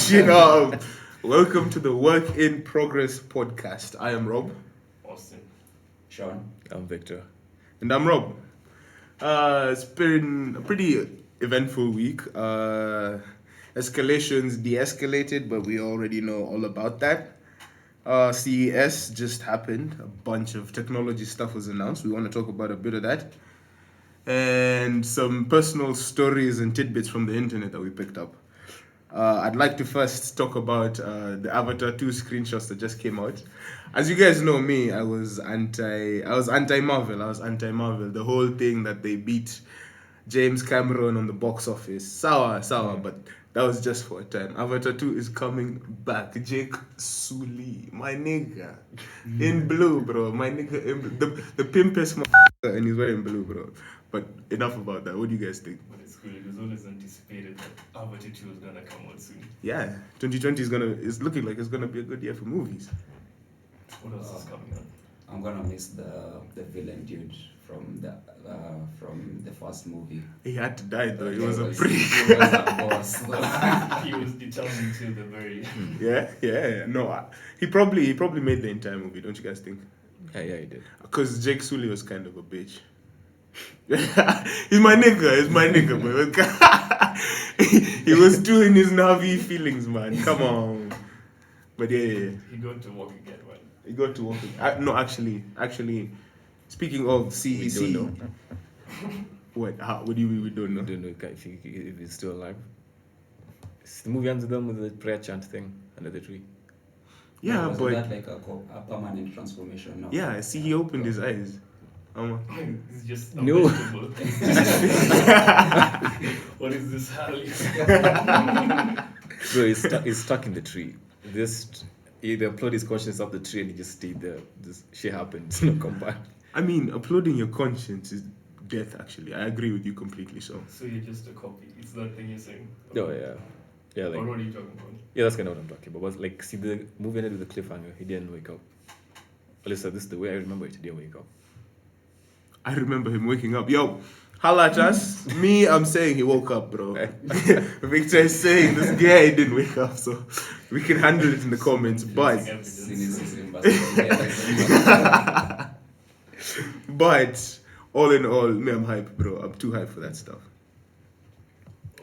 Chin up. Welcome to the Work in Progress podcast. I am Rob. Austin. Sean. I'm Victor. And I'm Rob. It's been a pretty eventful week. Escalations de-escalated, but we already know all about that. CES just happened. A bunch of technology stuff was announced. We want to talk about a bit of that. And some personal stories and tidbits from the internet that we picked up. I'd like to first talk about the Avatar 2 screenshots that just came out. As you guys know me, I was anti-Marvel. The whole thing that they beat James Cameron on the box office. Sour, but that was just for a time. Avatar 2 is coming back. Jake Sully, my nigga. In blue, bro. My nigga in blue. The pimpest and he's wearing blue, bro. But enough about that. What do you guys think? But it's cool. It was always anticipated that Avatar 2 was gonna come out soon. Yeah, 2020 is looking like it's gonna be a good year for movies. What else is coming out? I'm gonna miss the villain dude from the first movie. He had to die though. He was a He prick. was a boss. He was determined till the very end. Yeah. No, he probably made the entire movie. Don't you guys think? Yeah, he did. Because Jake Sully was kind of a bitch. He's my nigga, bro. He was doing his Navi feelings, man. Come on. But yeah. He got to walk again, man. He got to work. No, actually, speaking of CEC. We don't know. What do you mean we don't know? We don't know if he's still alive. The movie ends with them with the prayer chant thing under the tree. Yeah, Was but that like a permanent transformation now? yeah, see, he opened his eyes. It's just No. vegetable. What is this, Harley? So he's stuck in the tree. They upload his conscience up the tree and he just stayed there. This shit happened. No come back. I mean, uploading your conscience is death, actually. I agree with you completely, so. So you're just a copy. It's that thing you're saying. Oh yeah. Yeah, Or like what are you talking about? yeah, that's kind of what I'm talking about. But like, see, the movie ended with a cliffhanger. He didn't wake up. At least this is the way I remember it. He didn't wake up. I remember him waking up. Yo, holla at us. Me, I'm saying he woke up, bro. Victor is saying this guy didn't wake up, so we can handle it in the comments. But Cynicism, but yeah, but all in all, me, I'm hyped, bro. I'm too hyped for that stuff.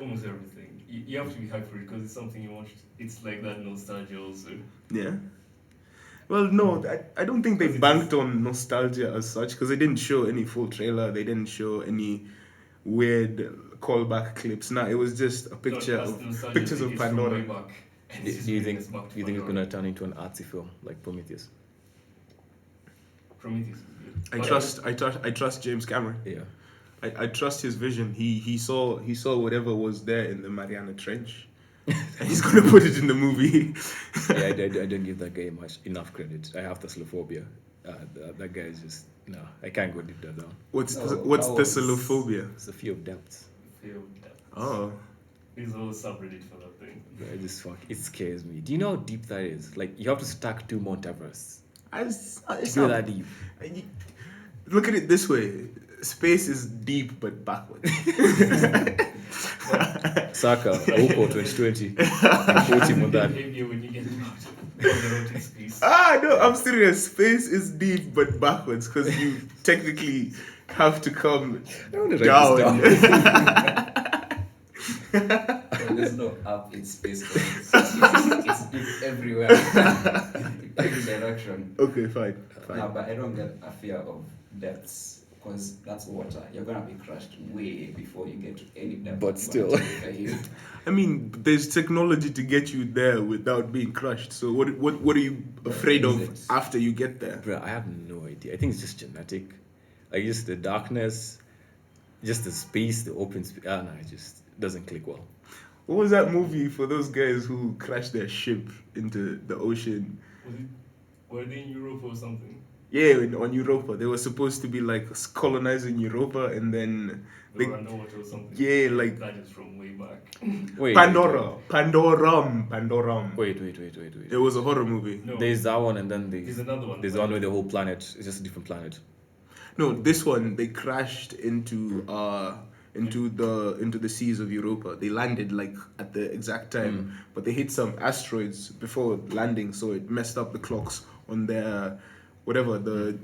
Almost everything. You have to be hyped for it because it's something you watched. It's like that nostalgia also. Yeah. Well, no, I don't think they banked on nostalgia as such because they didn't show any full trailer. They didn't show any weird callback clips. Nah, it was just a picture That's of nostalgia pictures of because from way Pandora. back, and Do it's just you bringing think us back to it's Pandora. gonna turn into an artsy film like Prometheus? Prometheus is good. I trust James Cameron. Yeah. I trust his vision. He saw whatever was there in the Mariana Trench, and he's gonna put it in the movie. Yeah, I don't give that guy enough credit. I have Thessalophophobia. That guy is just no. I can't go deep down. What's Oh, what's that was- Thessalophophobia? It's a fear of depth. Fear of depth. Oh, There's a whole subreddit for that thing. I just it scares me. Do you know how deep that is? Like you have to stack 2 Mount Everests it's to go that deep. Look at it this way: space is deep but backwards. Saka, Oko 2020. I'm quoting on that. Behavior when you get out on the road to space. No, I'm serious. Space is deep but backwards because you technically have to come I want to write down. this down. So there's no up in space. It's deep everywhere, in every direction. Okay, fine. No, but I don't get a fear of depths because that's water. You're gonna be crushed way before you get to any depth. But that's still. gonna trigger you. I mean, there's technology to get you there without being crushed. So what are you afraid Is of it? after you get there? Bro, I have no idea. I think it's just genetic. Like just the darkness, just the space, the open space. No, it just doesn't click well. What was that movie for those guys who crashed their ship into the ocean? Were they in Europe or something? Yeah, on Europa. They were supposed to be like colonizing Europa, and then They were underwater or something? yeah, like That is from way back. Wait. Pandoram. Wait. It was a horror movie. No, There's that one, and then there's another one. there's the one where the whole planet is just a different planet. No, this one they crashed into into the seas of Europa. They landed like at the exact time, but they hit some asteroids before landing, so it messed up the clocks on their whatever the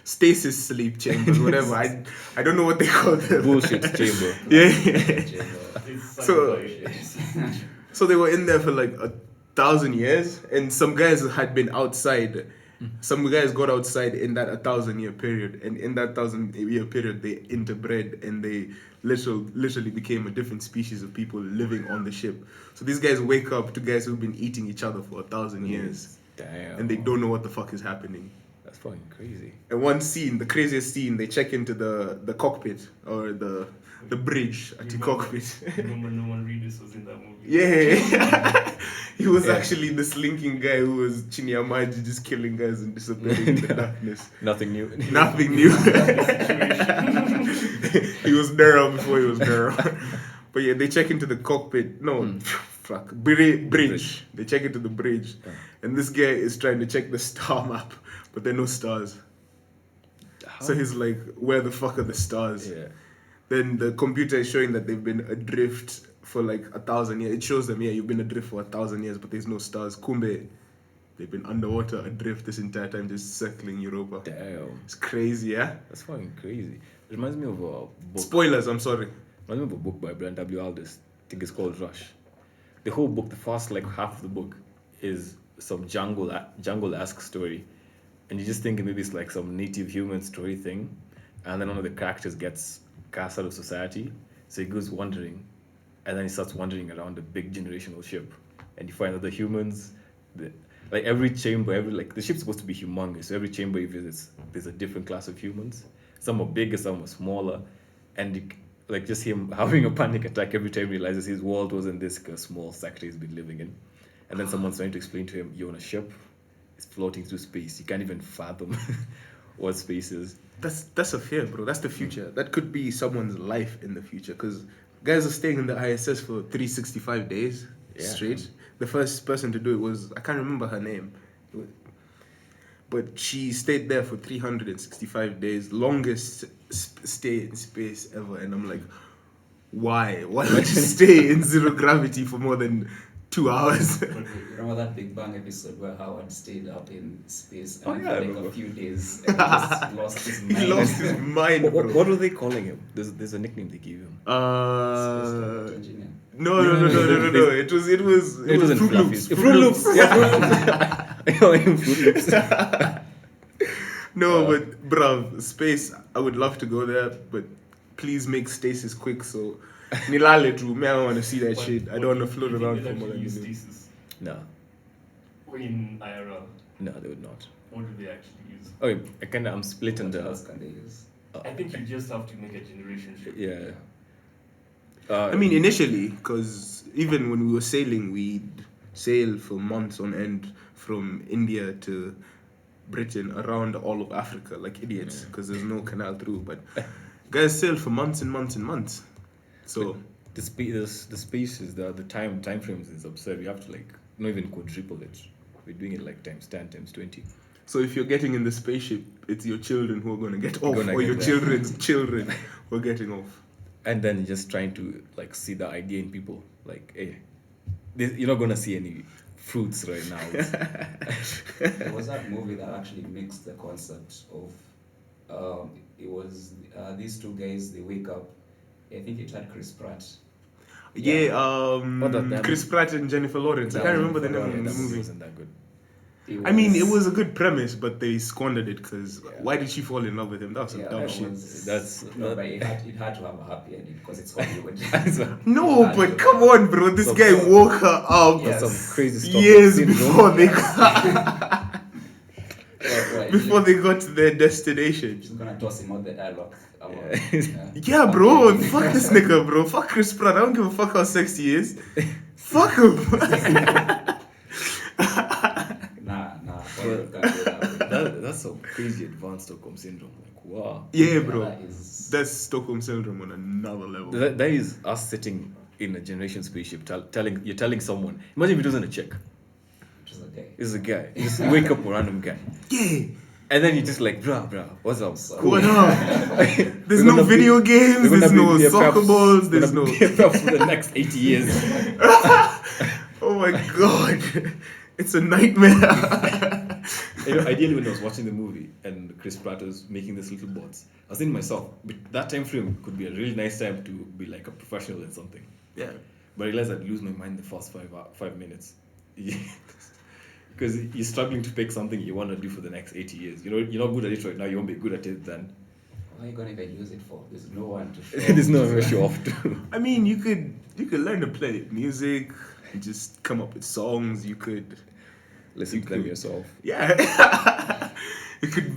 stasis sleep chambers, whatever. I don't know what they call them. Bullshit chamber. Yeah. It's So- sacrifice. So they were in there for like 1,000 years, and some guys had been outside. Some guys got outside in that 1,000-year period, and in that 1,000-year period, they interbred and they literally became a different species of people living on the ship. So these guys wake up to guys who've been eating each other for 1,000 years, Damn. and they don't know what the fuck is happening. That's fucking crazy. And one scene, the craziest scene, they check into the cockpit or the bridge at the cockpit. Remember Norman Reedus was in that movie? Yeah. He was Yeah. actually the slinking guy who was Chinyamaji, just killing guys and disappearing in the darkness. Nothing new. Nothing new. He was Nero before he was Nero. But yeah, they check into the cockpit. No, fuck. Bridge. They check into the bridge. And this guy is trying to check the star map, but there are no stars. How? So he's like, where the fuck are the stars? Yeah. Then the computer is showing that they've been adrift for like 1,000 years. It shows them, yeah, you've been adrift for 1,000 years, but there's no stars. Kumbe, they've been underwater adrift this entire time, just circling Europa. Damn. It's crazy, yeah? That's fucking crazy. It reminds me of a book. Spoilers, I'm sorry. Reminds me of a book by Brian W. Aldiss. I think it's called Rush. The whole book, the first like half of the book, is some jungle-esque story, and you just think maybe it's like some native human story thing, and then one of the characters gets cast out of society, so he goes wandering, and then he starts wandering around a big generational ship, and you find that the humans, like every chamber, the ship's supposed to be humongous, so every chamber he visits, there's a different class of humans. Some are bigger, some are smaller, and like just him having a panic attack every time he realizes his world wasn't this small sector he's been living in. And then someone's trying to explain to him, you're on a ship, it's floating through space, you can't even fathom what space is. That's a fear, bro. That's the future. That could be someone's life in the future, because guys are staying in the ISS for 365 days straight. The first person to do it was, I can't remember her name, but she stayed there for 365 days, longest stay in space ever. And I'm like, why would you stay in zero gravity for more than 2 hours? Remember that Big Bang episode where Howard stayed up in space and Oh, yeah, for I like remember. a few days and just lost his mind. He lost his mind, bro. What were they calling him? There's a nickname they gave him. Space engineer. No. It was It wasn't Fruit Fluffies. Loops. Fruit Loops. Yeah, Fruit Loops. No, but bruv, space, I would love to go there, but please make stasis quick. So Nilale too, man, I don't want to see that shit. I don't want to float around for more than a use minute. stasis No, in IRL. no, they would not. What do they actually use? Okay, I'm split What into. else can they use? I think you just have to make a generation ship. Yeah. I mean, initially, because even when we were sailing, we'd sail for months on end from India to Britain, around all of Africa, like idiots, because there's no canal through. But guys sailed for months and months and months. So the space is the time frames is absurd. You have to like not even quadruple it. We're doing it like times 10, times 20. So if you're getting in the spaceship, it's your children who are going to get off, Gonna or get your there. children's children who are getting off. And then just trying to like see the idea in people. Like, hey, you're not gonna see any fruits right now. There was that movie that actually mixed the concept of it was these two guys, they wake up. I think it had Chris Pratt. Yeah, that- Chris Pratt and Jennifer Lawrence. I can't remember the name of the That movie. wasn't that good. I mean, it was a good premise, but they squandered it because why did she fall in love with him? That was some dumb that shit. was- That's- no, but it had to have a happy ending because it's Hollywood. No, but come on, bro. This So- guy woke her up Yes. Some crazy stuff. years before they got, Right, before they got to their destination. she's gonna toss him out the airlock. Yeah, bro. Fuck this nigga, bro. Fuck Chris Pratt. I don't give a fuck how sexy he is. Fuck him. Nah. Hollywood can't do that. That's some crazy advanced Stockholm syndrome. Like, wow. Yeah, bro. That is- That's Stockholm syndrome on another level. That is us sitting in a generation spaceship telling someone. Imagine if it wasn't a chick. It was a guy. It's a guy. You just wake up a random guy. Yeah. And then you're just like, bruh, what's up? So- What up? There's We're no gonna be- video games, we're gonna there's be no BFFs. soccer balls, We're there's gonna no. be BFFs for the next 80 years. Oh my god. It's a nightmare. You know, ideally, when I was watching the movie and Chris Pratt was making these little bots, I was thinking to myself, but that time frame could be a really nice time to be like a professional in something. Yeah. But I realized I'd lose my mind the first 5 minutes. Because you're struggling to pick something you want to do for the next 80 years. You know, you're not good at it right now, you won't be good at it then. What are you gonna even use it for? There's no one to show. There's no way to show off to. I mean, you could learn to play music, and just come up with songs. You could, Listen to them yourself. yeah. you could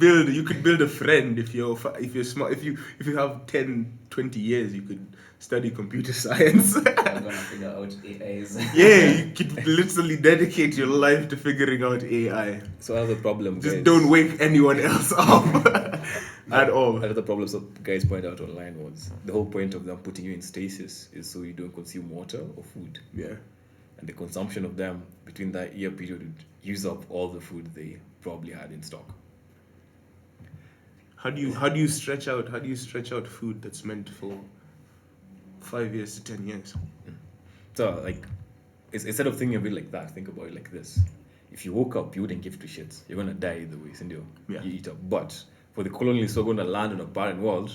build a friend if you're smart. If you have 10, 20 years, you could study computer science. You're gonna figure out AIs. Yeah, you could literally dedicate your life to figuring out AI. So another problem, Just guys, don't wake anyone else up at all. Another problem that guys point out online was the whole point of them putting you in stasis is so you don't consume water or food. Yeah. And the consumption of them between that year period would use up all the food they probably had in stock. How do you stretch out food that's meant for 5 years to 10 years? So like, instead of thinking of it like that, think about it like this: if you woke up, you wouldn't give two shits. You're gonna die either way, Cindy. Yeah. You eat up. But for the colonialists who are going to land on a barren world,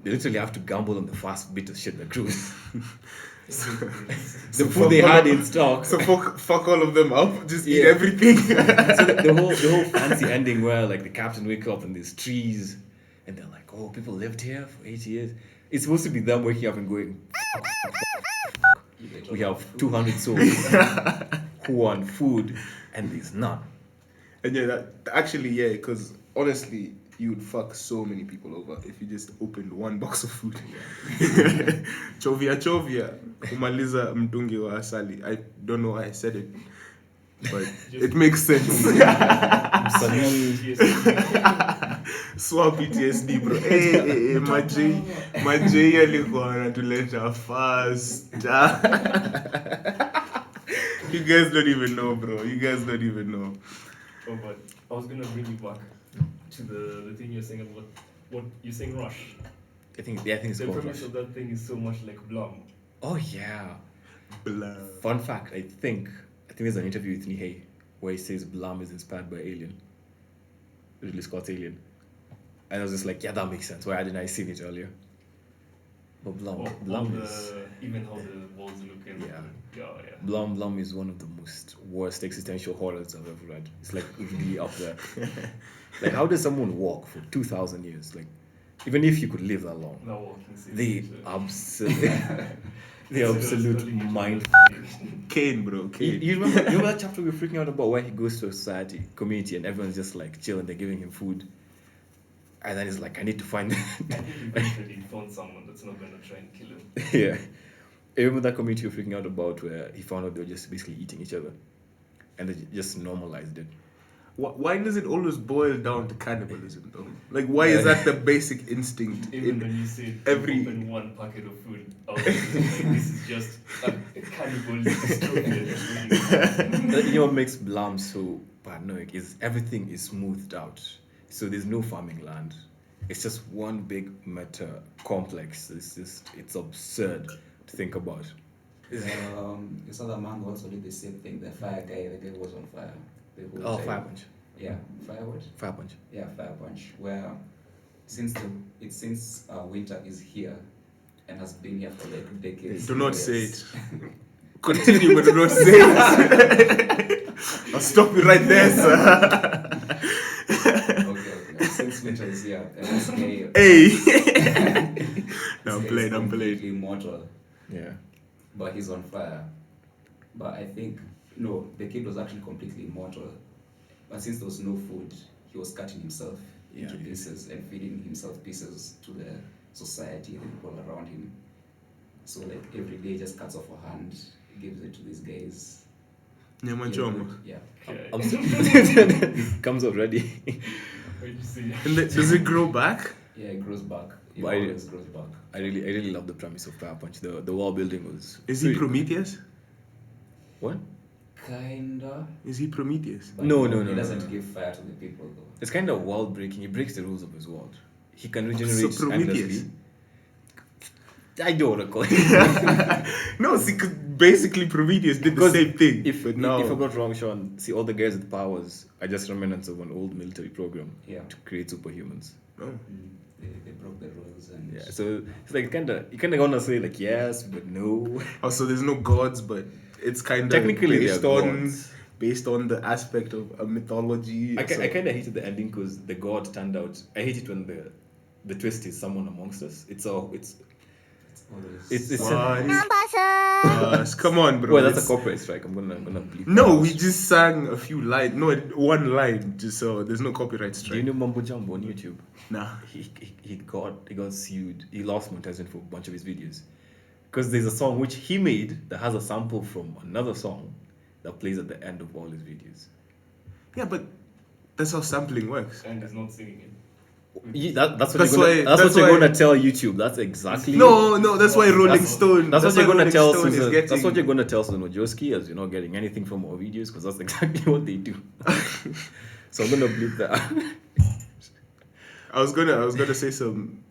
they literally have to gamble on the first bit of shit that grows. The food they had in stock. So fuck all of them up. Just eat Yeah. everything. So the whole fancy ending where like the captain wake up and there's trees and they're like, oh, people lived here for 80 years. It's supposed to be them waking up and going, You get we all have that 200 souls who want food and there's none. And yeah, that actually, yeah, because honestly, you would fuck so many people over if you just opened one box of food. Chovia, kumaliza mtungi wa asali. I don't know why I said it, but it makes sense. Swap PTSD, bro. Hey, Majay alikuwa anatuleta fast. You guys don't even know, bro. You guys don't even know. Oh, but I was gonna bring you back to the thing you're saying about what you're saying. Rush. I think it's The called premise Rush. of that thing is so much like Blum. Oh yeah. Blah. Fun fact, I think there's an interview with Nihei where he says Blam is inspired by Alien. Ridley Scott's Alien. And I was just like, yeah, that makes sense. Why hadn't I seen it earlier? But Blum, All Blum is even how the walls look and Yeah. yeah. Blum is one of the most worst existential horrors I've ever read. It's like really up there. Like, how does someone walk for 2,000 years? Like, even if you could live that long, Now walking they It's absolute totally mind. Kane, bro. You, Kane. you remember that chapter we were freaking out about where he goes to a society, community, and everyone's just like chilling, they're giving him food. And then he's like, I need to find. I think eventually he found someone that's not gonna try and kill him. Yeah. I remember that community we were freaking out about where he found out they were just basically eating each other. And they just normalized it. Why does it always boil down to cannibalism, though? Like, why is that the basic instinct? Even when you say every- open one packet of food, like, this is just a cannibal dystopia. You know what makes Blam so paranoid is everything is smoothed out. So there's no farming land. It's just one big meta complex. It's absurd to think about. This other man also did the same thing. The fire guy, the guy was on fire. The whole Oh, time. Fire Punch. Yeah, fire what? Fire Punch. Yeah, fire punch. Where since winter is here and has been here for like decades. Do not say years. it. Continue, but do not say it. I'll stop you right there, sir. Okay. Since winter is here, and this guy. Hey. this I'm guy playing. is I'm playing. completely immortal, Yeah. but he's on fire. But I think no, the kid was actually completely immortal. But since there was no food, he was cutting himself into Yeah. pieces and feeding himself pieces to the society, the people around him. So like every day, he just cuts off a hand, gives it to these guys. Nyama choma. Yeah. Okay. I'm still comes already. What did you say? And does it grow back? Yeah, it grows back. It Why- always grows back. I really love the premise of Fire Punch. The wall building was. Is he pretty cool. Prometheus? What? Kinda. Is he Prometheus? But No, he doesn't no. give fire to the people though. It's kind of world breaking. He breaks the rules of his world. He can So regenerate Prometheus. endlessly. I don't recall. No, see, 'cause basically Prometheus did the Because same thing. If but now, if I'm not wrong, Sean, see all the guys with powers are just remnants of an old military program Yeah. to create superhumans. oh. They broke the rules and Yeah, so it's like you kind of gonna say like yes, but no. Oh, so there's no gods, but it's kind of Technically, based they're on gods. based on the aspect of a mythology. I so- kind of hated the ending because the god turned out. I hate it when the twist is someone amongst us. It's always it's What? Come on, bro. well, that's a It's- copyright strike. I'm gonna bleep. No, that we out. just sang a few lines. No, one line. Just so there's no copyright Do you strike. know Mambo Jumbo on YouTube? Nah. He got sued. He lost monetization for a bunch of his videos because there's a song which he made that has a sample from another song that plays at the end of all his videos. Yeah, but that's how sampling works. And he's not singing it. That's what That's you're gonna, why- that's that's what you're why- gonna tell YouTube. That's exactly No, that's why Rolling That's- Stone. That's what why you're gonna Rolling tell Stone is Susan. getting- That's what you're gonna tell Susan Wojcicki as you're not getting anything from our videos because that's exactly what they do. So I'm gonna bleep that. I was gonna say some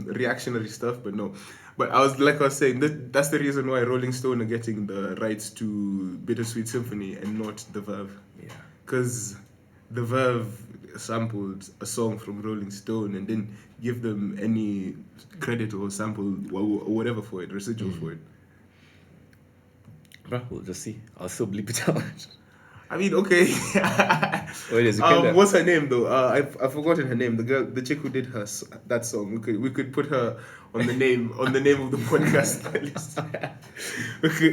reactionary stuff, but no. But I was saying that's the reason why Rolling Stone are getting the rights to Bittersweet Symphony and not the Verve, Yeah. because the Verve sampled a song from Rolling Stone and didn't give them any credit or sample or whatever for it, residual for it. Bruh, we'll just see. I'll still bleep it out. I mean, okay. Wait, is it kinda- What's her name though? I've forgotten her name. The girl, the chick who did that song. We could put her on the name of the podcast list.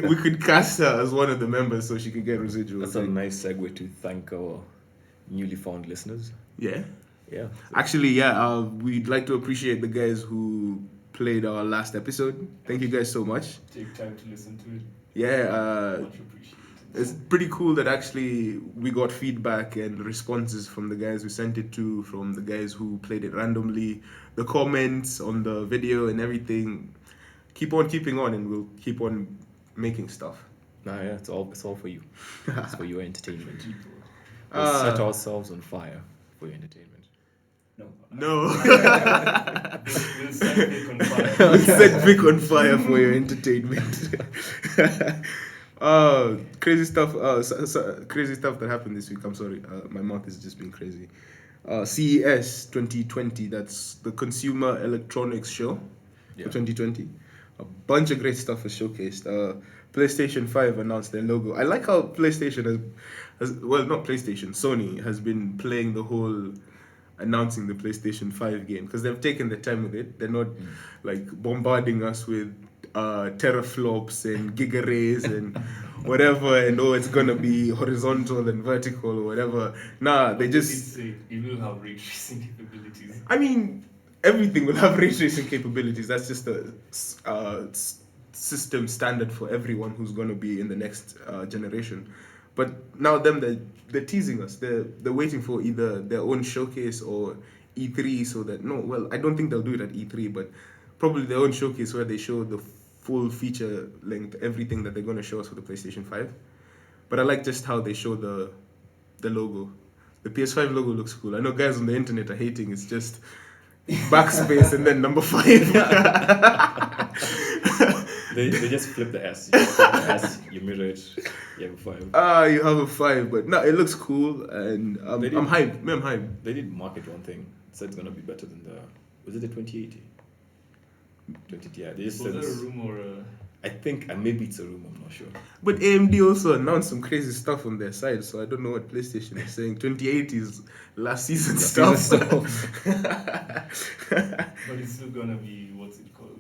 we could cast her as one of the members so she could get residuals. That's a nice segue to thank our newly found listeners. Yeah. Yeah. Actually, yeah. We'd like to appreciate the guys who played our last episode. Thank you guys so much. Take time to listen to it. Yeah. Much appreciated. It's pretty cool that actually we got feedback and responses from the guys we sent it to, from the guys who played it randomly, the comments on the video and everything. Keep on keeping on and we'll keep on making stuff. Nah, yeah, it's all for you. It's for your entertainment. People. We'll set ourselves on fire for your entertainment. no. No. We'll set Vic on fire. We'll set Vic on fire for your entertainment. Crazy stuff. Crazy stuff that happened this week. I'm sorry. My mouth is just being crazy. CES 2020. That's the Consumer Electronics Show Yeah. for 2020. A bunch of great stuff was showcased. PlayStation 5 announced their logo. I like how PlayStation not PlayStation, Sony has been playing the whole announcing the PlayStation 5 game because they've taken their time with it. They're not like bombarding us with teraflops and gigaarrays and whatever, and it's gonna be horizontal and vertical or whatever. Nah, they But just. say it will have ray tracing capabilities. I mean, everything will have ray tracing capabilities. That's just a system standard for everyone who's gonna be in the next generation. But now they're teasing us. They're waiting for either their own showcase or E3, so that I don't think they'll do it at E3, but probably their own showcase where they show the full feature length, everything that they're going to show us for the PlayStation 5. But I like just how they show the logo. The PS5 logo looks cool. I know guys on the internet are hating. It's just backspace and then number 5. They just flip the S. You just flip the S, you mirror it, you have a 5. You have a 5, but no, it looks cool, and I'm hyped. I'm hyped. They did market one thing. Said it's gonna be better than was it the 2080? Yeah, they just Was said there a room or a... I think maybe it's a room, I'm not sure. But AMD also announced some crazy stuff on their side, so I don't know what PlayStation is saying. 2080 is last season stuff. But it's still gonna be, what's it called?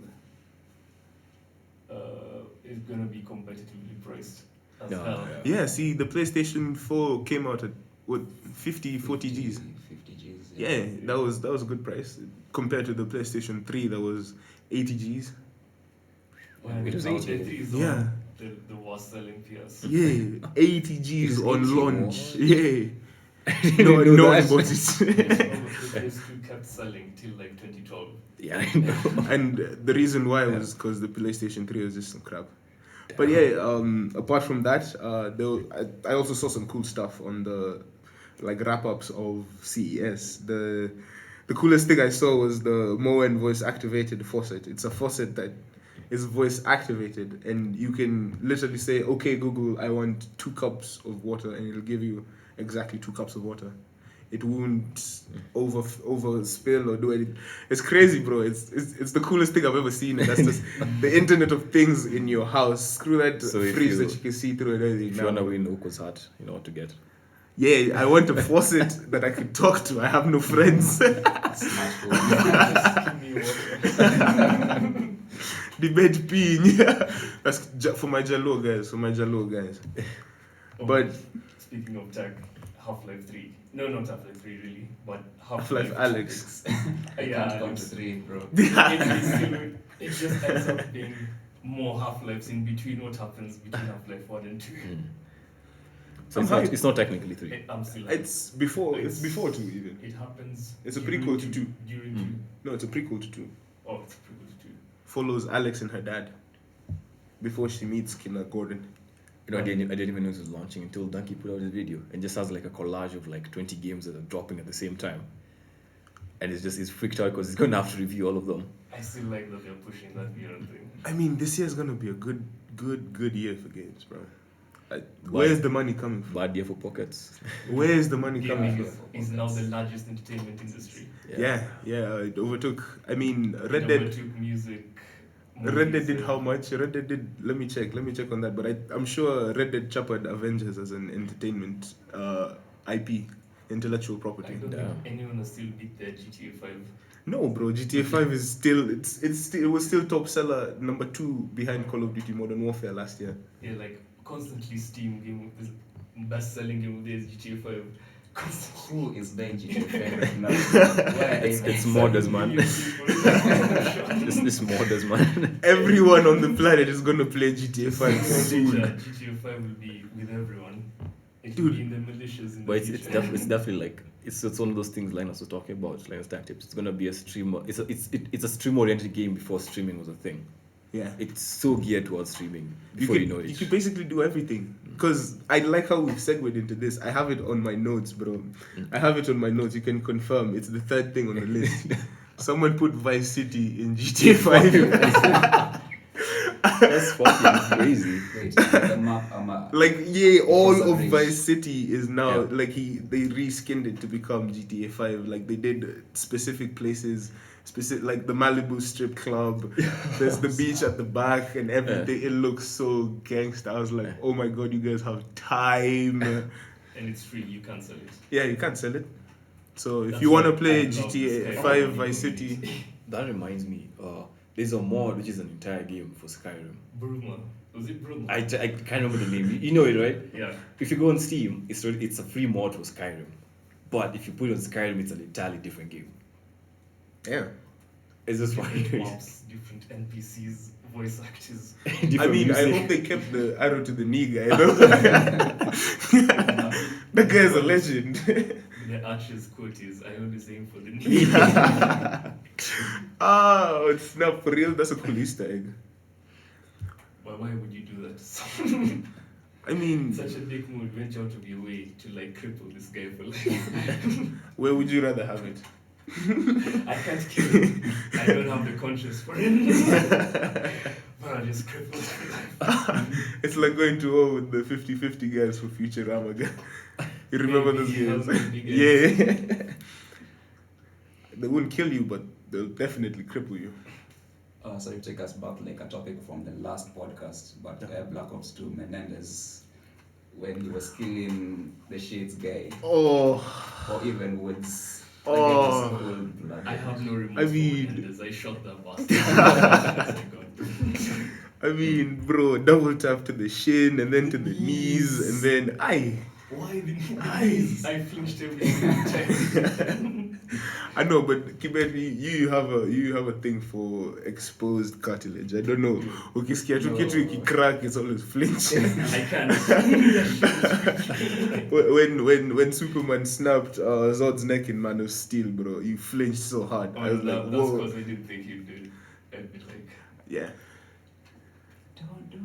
It's gonna be competitively priced as Yeah, hell. Yeah, see, the PlayStation 4 came out at what 50, 40 Gs. 50 Gs. Yeah, that was a good price compared to the PlayStation 3 that was 80 Gs. And It was now 80. the 3 is Yeah. the worst selling PS. Yeah, 80 Gs It's on 80 launch. what? Yeah. didn't No, know no one that. bought it. The PS2 kept selling till like 2012. Yeah, I know. And the reason why was because the PlayStation 3 was just some crap. But yeah, apart from that, I also saw some cool stuff on the like wrap ups of CES. The coolest thing I saw was the Moen voice activated faucet. It's a faucet that is voice activated, and you can literally say, "Okay, Google, I want 2 cups of water," and it'll give you exactly 2 cups of water. It won't over spill or do anything. It's crazy, bro. It's the coolest thing I've ever seen, and that's just the Internet of Things in your house. Screw that So if fridge you- that you can see through and everything. If you now. wanna win Uko's heart, you know what to get. Yeah, I want a faucet that I can talk to. I have no friends. Smash food. Give me water. The bed peeing. That's for my Jalo guys. Oh, But- speaking of tech, Half-Life 3. No, not Half-Life 3 really, but Half-Life Alex. I Yeah, can't count Alex. to 3, bro. It just ends up being more Half-Lives in between what happens between Half-Life 1 and 2. So I'm hyped. it's not technically 3. I'm still It's before 2 even. It happens. It's a during prequel to 2. During Mm. 2. No, it's a prequel to 2. Oh, it's a prequel to 2. Follows Alex and her dad before she meets Killer Gordon. You know, I didn't even know it was launching until Donkey put out his video and just has like a collage of like 20 games that are dropping at the same time. And he's freaked out because he's going to have to review all of them. I still like that they're pushing that VR thing. I mean, this year's gonna be a good year for games, bro. Where's the money coming from? Bad year for pockets. Where's the money coming Gaming from? is now the largest entertainment industry. Yeah, it overtook. I mean, Red It Dead. overtook music. Red Dead movies, did how much? Red Dead did. Let me check on that. But I'm sure Red Dead chapered Avengers as an entertainment IP, intellectual I property. don't Yeah. think anyone has still beat their GTA 5. No, bro. GTA 5 is still. It was still top seller number 2 behind Call of Duty Modern Warfare last year. Yeah, like constantly Steam game of this best-selling game of the year is GTA 5. Constantly. Who is buying GTA 5 right now? Why are they It's buying modders, man. Million people. This modders, man. Everyone on the planet is gonna play GTA 5 In the soon. future, GTA 5 will be with everyone. It will Dude. be in the militias in But the it's future. definitely like it's one of those things Linus was talking about. Linus Tech Tips. It's gonna be a streamer. It's a stream-oriented game before streaming was a thing. Yeah. It's so geared towards streaming before you know You it. can basically do everything. Because I like how we've segued into this. I have it on my notes, bro. I have it on my notes. You can confirm. It's the third thing on the list. Someone put Vice City in GTA 5. That's fucking crazy. Wait, the map, Like, yeah, all Because of of race. Vice City is now, Yeah. like, they reskinned it to become GTA 5. Like, they did specific places, like the Malibu Strip Club. There's the beach at the back and everything. It looks so gangster. I was like, oh my god, you guys have time. And it's free, you can't sell it. Yeah, you can't sell it. So if That's you want to why play I love GTA this guy. 5 Vice City, That reminds me. There's a mod which is an entire game for Skyrim. Bruma. Was it Bruma? I can't remember the name. You know it, right? Yeah. If you go on Steam, it's a free mod for Skyrim. But if you put it on Skyrim, it's an entirely different game. yeah. It's just funny. Different maps, different NPCs, voice actors. I mean, I hope they kept the arrow to the knee guy. Though. That guy's a legend. The Archer's quote is, I always aim for the knee. It's not for real. That's a cool Easter egg. But why would you do that to someone? I mean, Such a dick move, went out of your way to like cripple this guy for life. where would you rather have it? I can't kill him. I don't have the conscience for it. But I'll just cripple him for life. It's like going to war with the 50-50 guys for Futurama. You remember those Maybe games? how many guys? Yeah. They wouldn't kill you, but they'll definitely cripple you. So you take us back like a topic from the last podcast, but Black Ops 2 Menendez, when he was killing the Shades guy, Oh, or even Woods. Oh. I have no remorse I for mean- Menendez. I shot that bastard. I mean, bro, double tap to the shin and then to the knees and then Why the Nice. I flinched every single time. I know, but Kibet, you have a thing for exposed cartilage. I don't know. Ukisikia tu kitu ikicrack, it's always flinch. I can't. when Superman snapped Zod's neck in Man of Steel, bro, you flinched so hard. I was like, That's whoa. because I didn't think he'd do it. I'd be like, Yeah. Don't do it.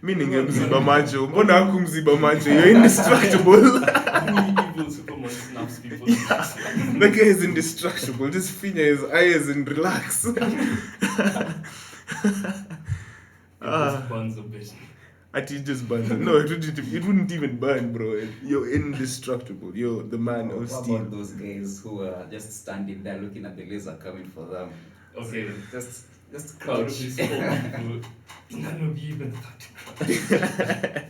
Meaning mziba macho. Mbona haku mziba macho? You're indestructible. Evil Superman snaps people. The guy is indestructible. Just finger his eyes and relax. It burns a bit. It just burns. No, it wouldn't even burn, bro. You're indestructible. You're the man of What steel. about those guys who are just standing there looking at the laser coming for them? Okay. Just Out of crouch. these 4 people, none of you even thought to cry.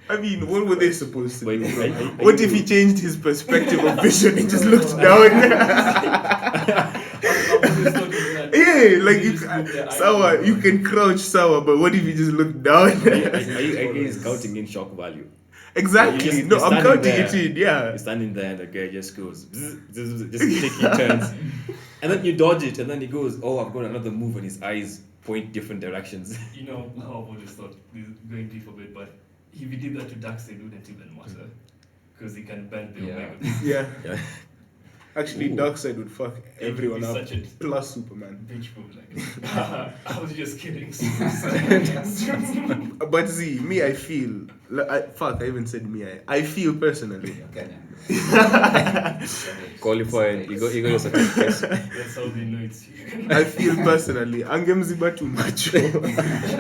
I mean, what were they supposed to Wait, do? Bro? I- What if he changed his perspective of vision and just looked down? Yeah, like you, sour, you can crouch sour, but what if you just look down? I guess counting in shock value. Exactly. You're No, I'm standing counting there. it in. Yeah. You're standing there and the guy just goes, bzz, bzz, bzz, just taking turns. And then you dodge it and then he goes, oh, I've got another move, and his eyes point different directions. You know how I just thought this is going deep a bit, but if he did that to Darkseid, it wouldn't even matter. Because he can bend the Yeah. Omega. Yeah. Yeah. Actually, Ooh. Darkseid would fuck everyone He'd up. be such a Plus Superman. bitch move, like. I was just kidding. But see, me, I feel. I even said me. I feel personally. You're Kenyan. Qualified, you got your certificates. That's how they know it's you. I feel personally. Angemziba too much.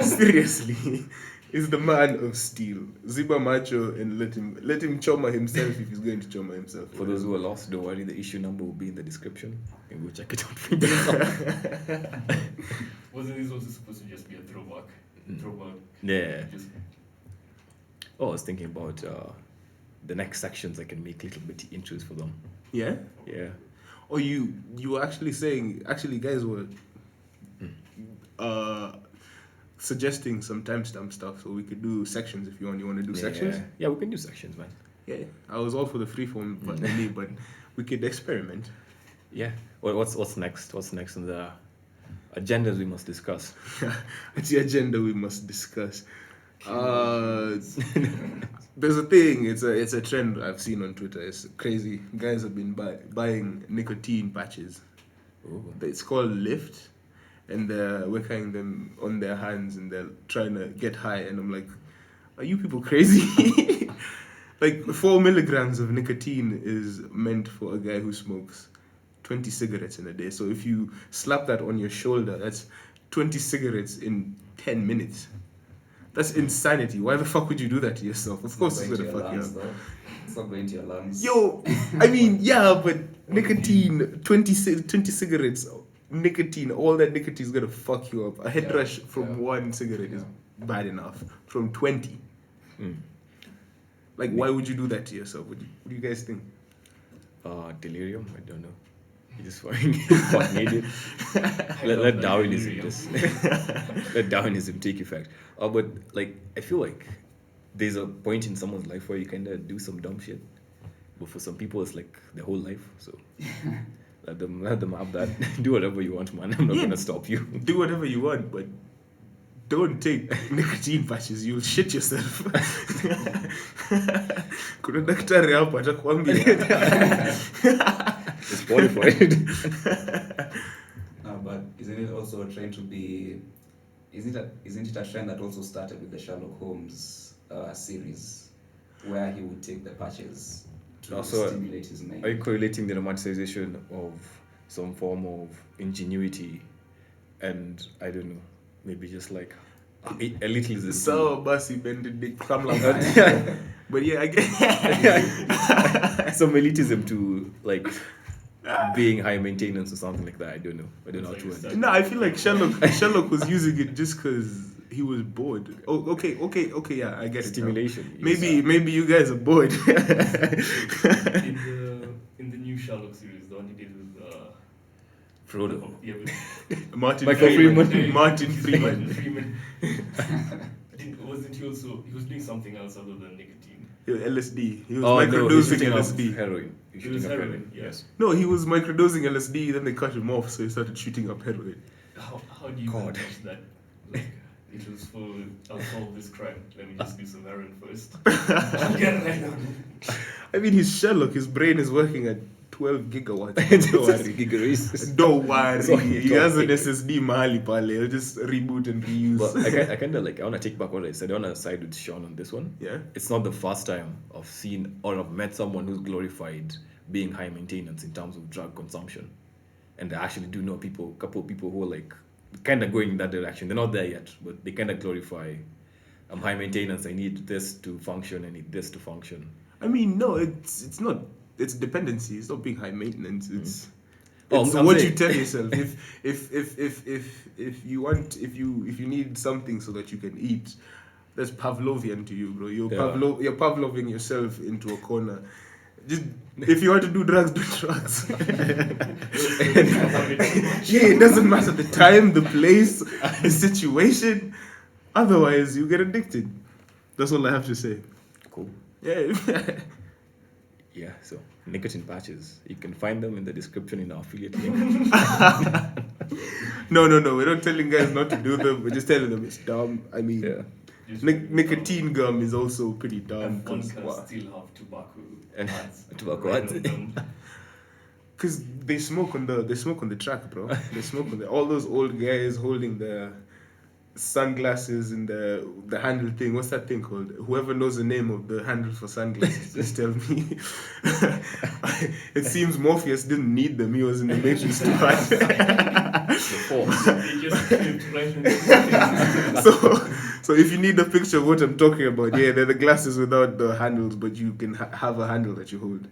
Seriously. He's the man of steel. Ziba macho and let him choma himself if he's going to choma himself. For those who are lost, don't worry, the issue number will be in the description. You can go check it out for yourself. Wasn't this also supposed to just be a throwback? Throwback. Yeah. Just Oh, I was thinking about the next sections I can make little bitty intros for them. Yeah? Yeah. Or you were actually saying, guys were suggesting some timestamp stuff, so we could do sections if you want. You want to do sections? Yeah, we can do sections, man. Yeah. I was all for the freeform, but we could experiment. Yeah. Well, what's next? What's next on the agendas we must discuss? It's the agenda we must discuss. There's a thing. It's a trend I've seen on Twitter. It's crazy. Guys have been buying nicotine patches. Ooh. It's called Lift, and they're working them on their hands, and they're trying to get high. And I'm like, are you people crazy? Like 4 milligrams of nicotine is meant for a guy who smokes 20 cigarettes in a day. So if you slap that on your shoulder, that's 20 cigarettes in 10 minutes. That's insanity. Why the fuck would you do that to yourself? Of course it's gonna fuck you up. It's not going to your lungs. Yo, I mean, yeah, but nicotine, 20 cigarettes, nicotine, all that nicotine is gonna fuck you up. A head rush from 1 cigarette is bad enough. From 20. Like, why would you do that to yourself? What do you guys think? Delirium? I don't know. You just fucking idiot. Let Darwinism just let Darwinism take effect. But like, I feel like there's a point in someone's life where you kind of do some dumb shit, but for some people it's like their whole life. So let them have that. Do whatever you want, man. I'm not gonna stop you. Do whatever you want, but don't take nicotine patches. You'll shit yourself. Kuna daktari hapa atakwambia. It's qualified. No, but isn't it also a trend to be? Isn't it a trend that also started with the Sherlock Holmes series, where he would take the patches to Also, stimulate his mind? Are you correlating the romanticization of some form of ingenuity and I don't know, maybe just like elitism? So basi bended big clam like that. that. But yeah, I guess Some elitism to like being high maintenance or something like that. I don't know how to end it. no, I feel like Sherlock was using it just because he was bored. Oh, okay, yeah, I get it. now. Stimulation. Maybe you guys are bored. in the new Sherlock series, the one he did with Frodo. yeah, with Martin Michael Freeman. Freeman. Martin Freeman. Freeman. Wasn't he also? He was doing something else other than nicotine. LSD. He was Oh no, he's microdosing shooting up LSD. heroin. He's It was shooting up heroin, yes. No, he was microdosing LSD. Then they cut him off, so he started shooting up heroin. How do you God. manage that? Like, it was for I'll solve this crime. Let me just do some heroin first. I'll get right on it. I mean, he's Sherlock. His brain is working at 12 gigawatts. It's Don't just worry. gigaways. Don't worry. So He has an topic. SSD mahali pale. He'll just reboot and reuse. But I kind of like, I want to take back what I said. I want to side with Sean on this one. Yeah. It's not the first time I've seen or I've met someone who's glorified being high maintenance in terms of drug consumption. And I actually do know a couple of people who are like kind of going in that direction. They're not there yet, but they kind of glorify, I'm high maintenance, I need this to function, I need this to function. I mean, no, it's not. It's dependency. It's not being high maintenance. It's Oh, it's I'm what saying- you tell yourself. If you want, if you need something so that you can eat, that's Pavlovian to you, bro. You're Yeah. you're Pavloving yourself into a corner. Just if you want to do drugs, do drugs. Yeah, it doesn't matter the time, the place, the situation. Otherwise, you get addicted. That's all I have to say. Cool. Yeah. Yeah, so nicotine patches. You can find them in the description in our affiliate link. No. We're not telling guys not to do them. We're just telling them it's dumb. I mean, Yeah. nicotine gum is also pretty dumb. And one 'cause can wow. still have tobacco And ads tobacco right ads. on them. Cause they smoke on the track, bro. They smoke on all those old guys holding the sunglasses and the handle thing. What's that thing called? Whoever knows the name of the handle for sunglasses, just tell me. It seems Morpheus didn't need them. He was in the Matrix too hard. The force. They just flipped right on the So if you need a picture of what I'm talking about, yeah, they're the glasses without the handles, but you can have a handle that you hold.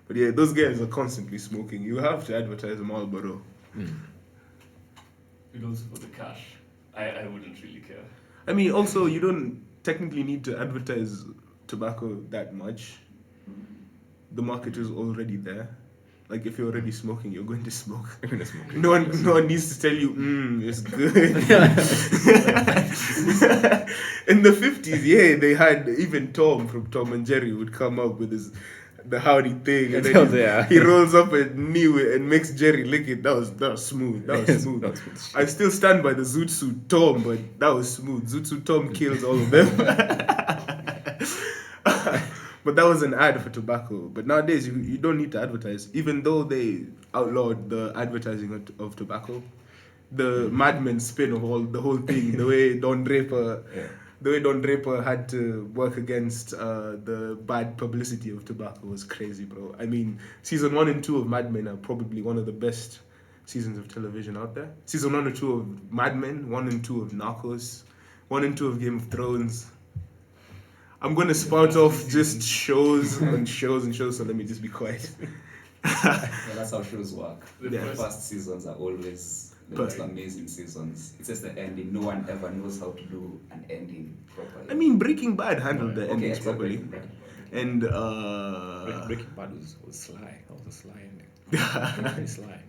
But yeah, those guys are constantly smoking. You have to advertise Marlboro. And also for the cash. I wouldn't really care. I mean, also, you don't technically need to advertise tobacco that much. The market is already there. Like, if you're already smoking, you're going to smoke. No one needs to tell you, it's good. In the 50s, yeah, they had, even Tom from Tom and Jerry would come up with the howdy thing, and then he rolls up a knee and makes Jerry lick it. That was smooth. That was smooth. I still stand by the Zootsu Tom, but that was smooth. Zootsu Tom kills all of them. But that was an ad for tobacco. But nowadays, you don't need to advertise. Even though they outlawed the advertising of tobacco, the Mad Men spin of the whole thing, the way Don Draper... Yeah. The way Don Draper had to work against the bad publicity of tobacco was crazy, bro. I mean, season 1 and 2 of Mad Men are probably one of the best seasons of television out there. Season 1 and 2 of Mad Men, 1 and 2 of Narcos, 1 and 2 of Game of Thrones. I'm going to spout off just shows and shows and shows, so let me just be quiet. Yeah, that's how shows work. The The first- first seasons are always the most amazing seasons. It's just the ending. No one ever knows how to do an ending properly. I mean, Breaking Bad handled the Okay, endings except properly. Breaking Bad. And, Breaking Bad was sly. That was a sly ending. Very sly.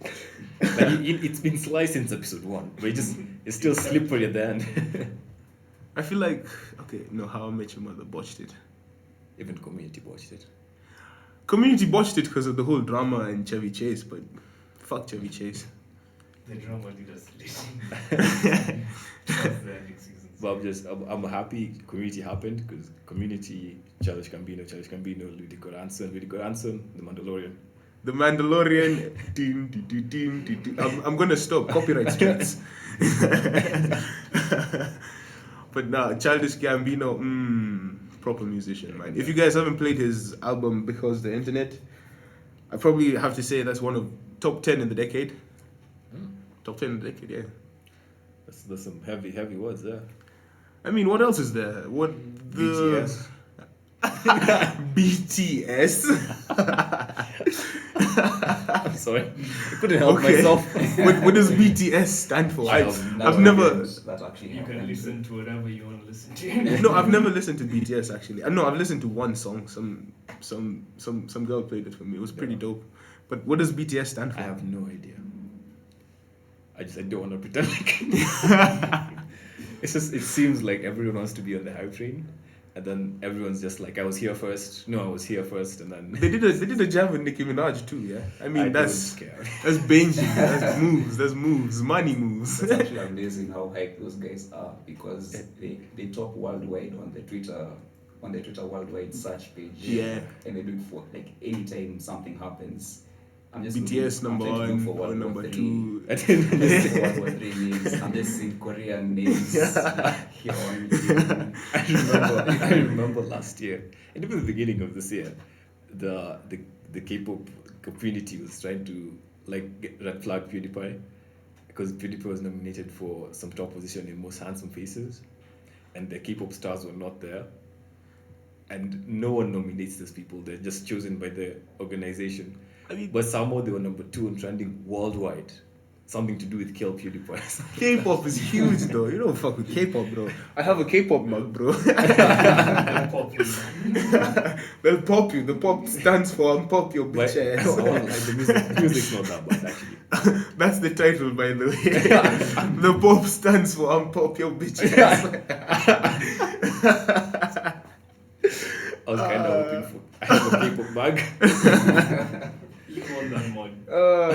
Like, it's been sly since episode 1, but it's still slippery at the end. I feel like, How I Met Your Mother botched it. Even Community watched it. Community botched it because of the whole drama and Chevy Chase, but fuck Chevy Chase. The drama did us listen. That's the ending seasons. But I'm happy Community happened because Community, Childish Gambino, Ludico Ransom, The Mandalorian. The Mandalorian. I'm gonna stop copyright strikes. But nah, Childish Gambino, proper musician, man. If you guys haven't played his album Because the Internet, I probably have to say that's one of top 10 in the decade. Top 10 in the decade, yeah. There's some heavy words there. I mean, what else is there? What the BTS? I'm sorry, I couldn't help myself. What does BTS stand for? I've That never. That actually You can happened. listen to whatever you want to listen to. No, I've never listened to BTS actually. No, I've listened to one song. Some girl played it for me. It was pretty dope. But what does BTS stand for? I have no idea. I don't want to pretend like it seems like everyone wants to be on the hype train, and then everyone's just like, I was here first, and then They did a jab with Nicki Minaj too, yeah. I mean, that's don't care. Benji. That's moves, money moves. It's actually amazing how hyped those guys are because they talk worldwide on the Twitter worldwide search page. Yeah. And they do it for like anytime something happens, I'm just BTS looking, I'm number trying to look one for or World War number III. two. And then Just say World War III names. I'm just seeing Korean names here on you. I remember last year, and even the beginning of this year, the K-pop community was trying to like red flag PewDiePie because PewDiePie was nominated for some top position in most handsome faces, and the K-pop stars were not there. And no one nominates these people; they're just chosen by the organization. I mean, But somehow they were number 2 in trending worldwide. Something to do with Kill PewDiePie. K-pop is huge though. You don't fuck with K-pop, bro. I have a K-pop mug, bro. They're popular. They'll pop you. The pop stands for unpop your But bitch I won't lie, ass. the music's not that bad actually. That's the title, by the way. The pop stands for unpop your bitch ass. I was kind of hoping for. I have a K-pop bag. You want that mug.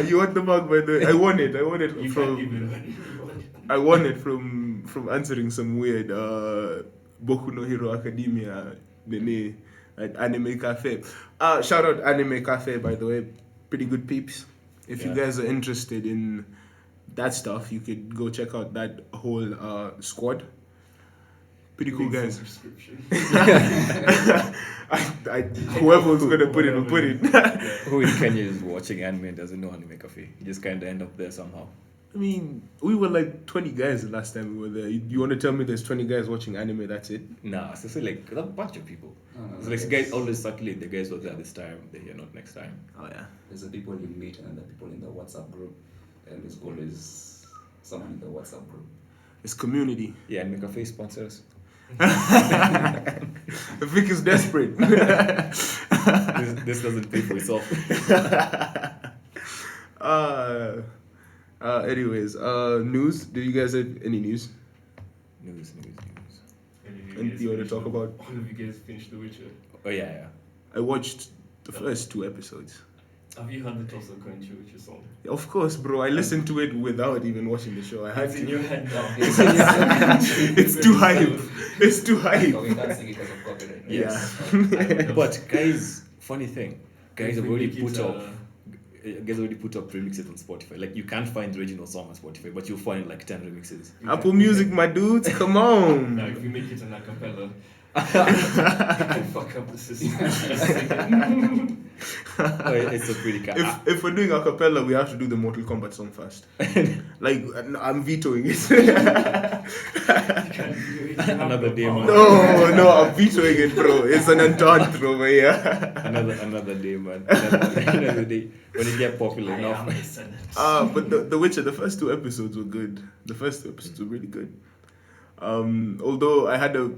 You want the mug, by the way? I won it. I won it You from. can't give it away. You want it. I won it from answering some weird Boku no Hero Academia nene at Anime Cafe. Shout out Anime Cafe, by the way. Pretty good peeps. If you Yeah. guys are interested in that stuff, you could go check out that whole squad. Pretty cool Link guys. subscription. Whoever was gonna put it will put it. Who in Kenya is watching anime and doesn't know Anime Cafe? You just kind of end up there somehow. I mean, we were like 20 guys the last time we were there. You want to tell me there's 20 guys watching anime? That's it? Nah, so say like a bunch of people. No, It's like guys always circulate. The guys were there this time. They're here not next time. Oh yeah. There's the people you meet and the people in the WhatsApp group. And there's always someone in the WhatsApp group. It's community. Yeah, Anime Cafe sponsors. Vic is desperate. This doesn't pay for itself. Anyways, news. Did you guys have any news? News. Anything you want to talk about? All of you guys finished The Witcher. Oh yeah. I watched the first 2 episodes. Have you heard the Toss of Country Witcher song? Of course, bro. I listened to it without even watching the show. I had It's in to. your head now. It's too hype. It's too hype. But we can't sing it because of copyright. Right? Yeah. But guys, funny thing, guys have We already make it, put up. Guys already put up remixes on Spotify. Like you can't find the original song on Spotify, but you'll find like 10 remixes. Apple Music, my dudes. Come Now, on. if you make it an acapella, you can fuck up the system. Oh, it's a pretty If we're doing a cappella, we have to do the Mortal Kombat song first. Like, I'm vetoing it. Another day, man. No, I'm vetoing it, bro. It's an entente over here. another day, man. Another day when it get popular I am enough. the Senate. But the Witcher, the first 2 episodes were good. The first 2 episodes were really good. Although I had a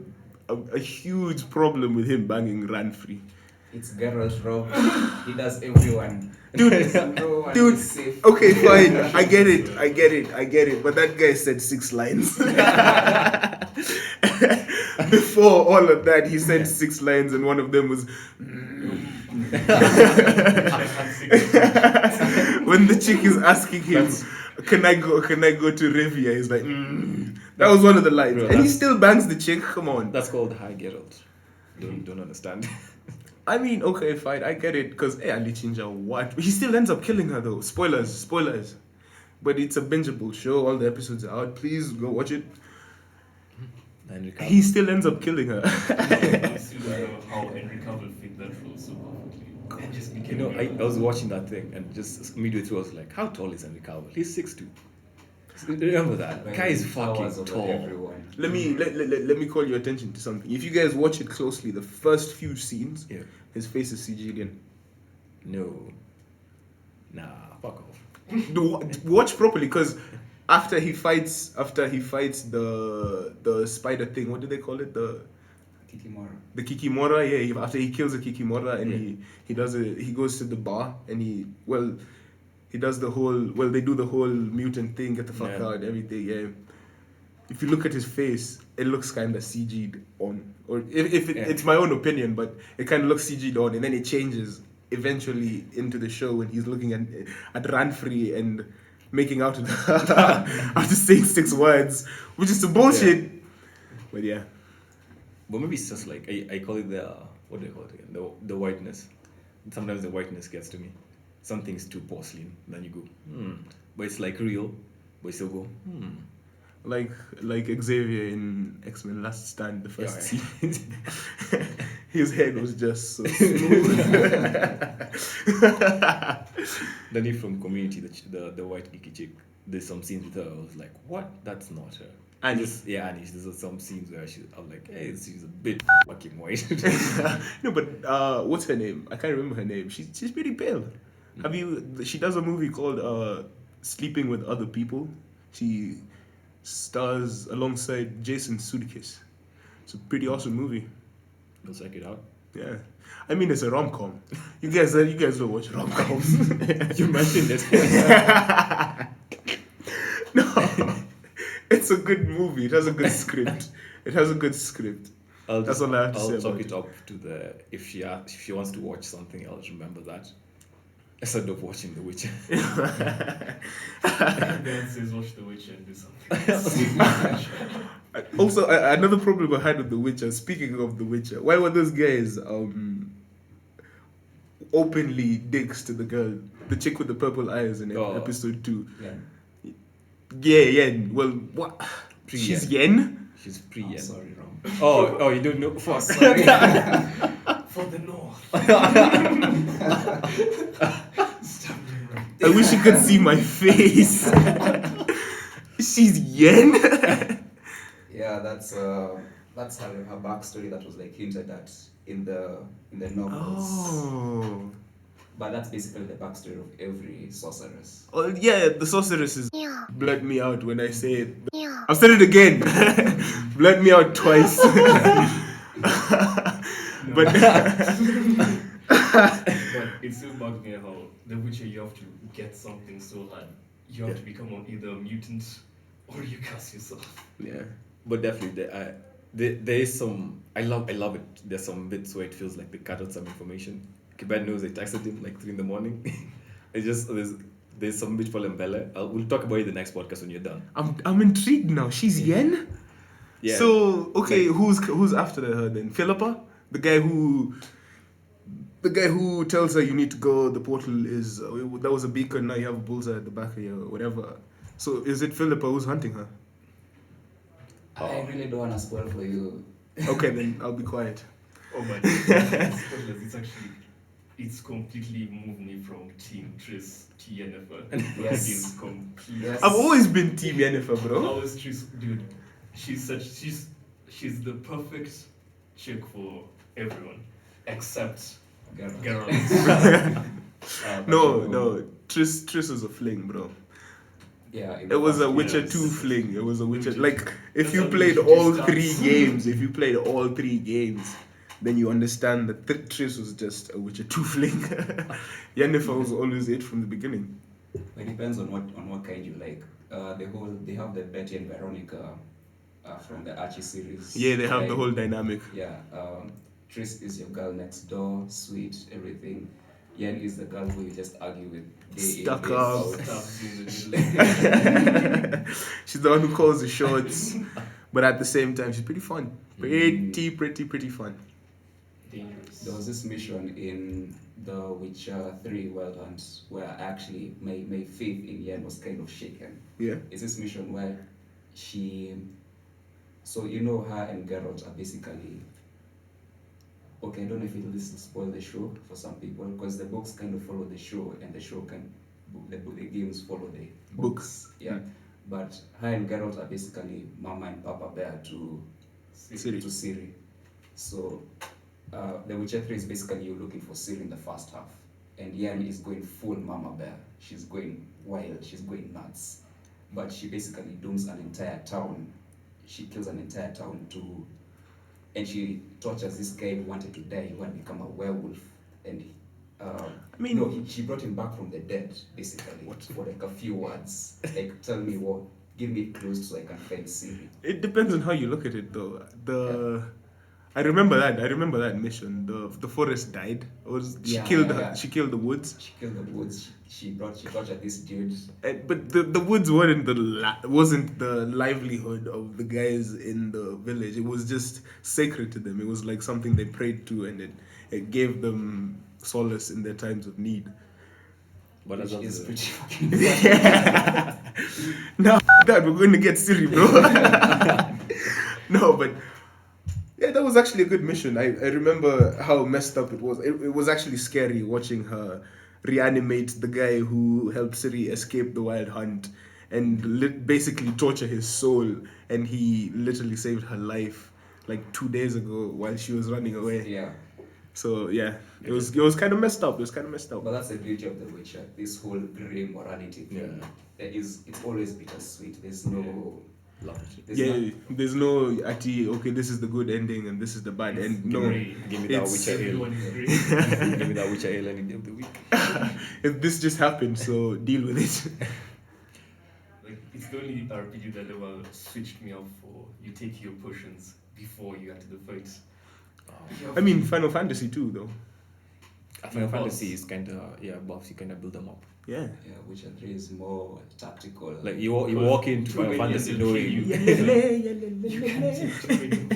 huge problem with him banging Ranfree. It's Geralt, Rob. He does everyone. Dude, No one dude, is safe. okay, fine. I get it. But that guy said 6 lines. Before all of that, he said 6 lines, and one of them was. When the chick is asking him, can I go to Revia? He's like, That was one of the lines. Bro, And he that's- still bangs the chick. Come on. That's called high Geralt. Don't understand. I mean, okay, fine. I get it. Because, hey, Ali Chinja, what? He still ends up killing her, though. Spoilers. But it's a bingeable show. All the episodes are out. Please go watch it. Henry Cavill. He still ends up killing her. I still don't know how Henry Cavill fit that role so perfectly. And just You became know, I Geralt. was watching that thing and just midway through I was like, how tall is Henry Cavill? He's 6'2". Remember that? When Guy is he towers fucking over tall. Everyone. let me call your attention to something. If you guys watch it closely, the first few scenes, Yeah. his face is CG'd in. No. Nah, fuck off. Watch properly, because after he fights the spider thing, what do they call it? The Kikimora, yeah. After he kills the Kikimora and Yeah. he goes to the bar and he does the whole, they do the whole mutant thing, get the fuck Yeah. out, everything, yeah. If you look at his face, it looks kind of CG'd on. Or it's my own opinion, but it kind of looks CG'd on, and then it changes eventually into the show when he's looking at Ranfree and making out with her after saying 6 words, which is some bullshit. But yeah. But maybe it's just like, I call it the, what do they call it again? The whiteness. Sometimes the whiteness gets to me. something's too porcelain, then you go, but it's like real, but you still go, Like Xavier in X-Men Last Stand, the first Yeah. scene. His head was just so smooth. Then if from Community, the white geeky chick, there's some scenes with her. I was like, what? That's not her. Annie. Annie. There's some scenes where I'm like, hey, she's a bit fucking white. No, but what's her name? I can't remember her name. She's pretty pale. Have you? She does a movie called Sleeping with Other People. She stars alongside Jason Sudeikis. It's a pretty awesome movie. Go check it out. Yeah, I mean it's a rom com. You guys don't watch rom coms. You mentioned it. No, it's a good movie. It has a good script. That's all I have to say I'll about chalk it. it up to the if she wants to watch something else, remember that. Instead of watching The Witcher. Dan says watch The Witcher and do something else. Also, another problem I had with The Witcher. Speaking of The Witcher, why were those guys openly dicks to the girl, the chick with the purple eyes in Oh. episode 2? Yeah. Yeah, Yen. Well, what? She's Yen. She's Oh, pre-Yen. sorry, wrong. Oh, you don't know? Fuck. Sorry. For the North. Stop doing right. I wish you could see my face. She's Yen. Yeah, that's her backstory that was like hinted at in the novels. Oh. But that's basically the backstory of every sorceress. Oh yeah, the sorceresses blurt me out when I say it. I've said it again. Blurt me out twice. But But it still bugs me how The Witcher you have to get something so hard. You have to become either a mutant or you cast yourself. yeah. But definitely, there is some. I love it. There's some bits where it feels like they cut out some information. Kibet knows I texted him like 3 in the morning. It's just there's some bit for Mbele. We'll talk about it in the next podcast when you're done. I'm intrigued now. She's Yen? Yeah. So okay, Like- who's after her then? Philippa? The guy who tells her you need to go, the portal is that was a beacon, now you have a bullseye at the back of you or whatever. So is it Philippa who's hunting her? I really don't want to spoil for you. Okay, then I'll be quiet. Oh my god. It's completely moved me from Team Tris to Yennefer. Yes. It's complete. Yes. I've always been Team Yennefer, I bro. was Tris, dude. She's the perfect chick for everyone except Geralt. Geralt. No, Triss is a fling, bro. Yeah. It was a Witcher Yes. 2 fling. It was a Witcher. Witcher Like, if That's you how played Witcher 2 all starts. 3 games, then you understand that Triss was just a Witcher 2 fling. Yennefer was always it from the beginning. It depends on what kind you like. They have the Betty and Veronica from the Archie series. Yeah, they have the Like, whole dynamic. Yeah. Triss is your girl next door, sweet, everything. Yen is the girl who you just argue with day in, Stuck day up. out. Stuff in the middle. She's the one who calls the shots, but at the same time, she's pretty fun. Pretty fun. Dangerous. There was this mission in The Witcher 3 Wild Hunt where actually my faith in Yen was kind of shaken. Yeah. It's this mission where so her and Geralt are basically, okay, I don't know if this will spoil the show for some people because the books kind of follow the show and the games follow the books. Yeah. But her and Geralt are basically Mama and Papa Bear to Ciri. So The Witcher 3 is basically you looking for Ciri in the first half. And Yen is going full Mama Bear. She's going wild, she's going nuts. But she basically dooms an entire town. She kills an entire town too. And she tortures this guy who wanted to die, who had become a werewolf. And she brought him back from the dead, basically, for like a few words. Like, tell me what, give me clues so I can find Ciri. It depends on how you look at it, though. I remember that mission. The forest died. She killed the woods. She killed the woods. She tortured this dude. But the woods wasn't the livelihood of the guys in the village. It was just sacred to them. It was like something they prayed to, and it gave them solace in their times of need. But which that's is also- pretty fucking Now that we're going to get silly, bro. No, but yeah, that was actually a good mission. I remember how messed up it was. It was actually scary watching her reanimate the guy who helped Siri escape the wild hunt and basically torture his soul. And he literally saved her life like 2 days ago while she was running away. yeah. So yeah, it was kind of messed up. It was kind of messed up. But that's the beauty of The Witcher. This whole grey morality thing. Yeah. It's always bittersweet. There's no. Love it. There's Yeah, no- there's no ati, okay, this is the good ending and this is the bad end. No, Grey. Give me that It's- Witcher ale. Everyone is grey. Give me that Witcher ale any day of the week. if this just happened, so deal with it. Like, it's the only RPG that ever switched me up for you take your potions before you enter the fight. I mean, Final Fantasy too, though. Final Buffs. Fantasy is kind of buffs. You kind of build them up. Yeah. Yeah, Witcher 3 is more tactical. Like you walk into Too Final many Fantasy and they'll kill knowing. you. You can't take too many.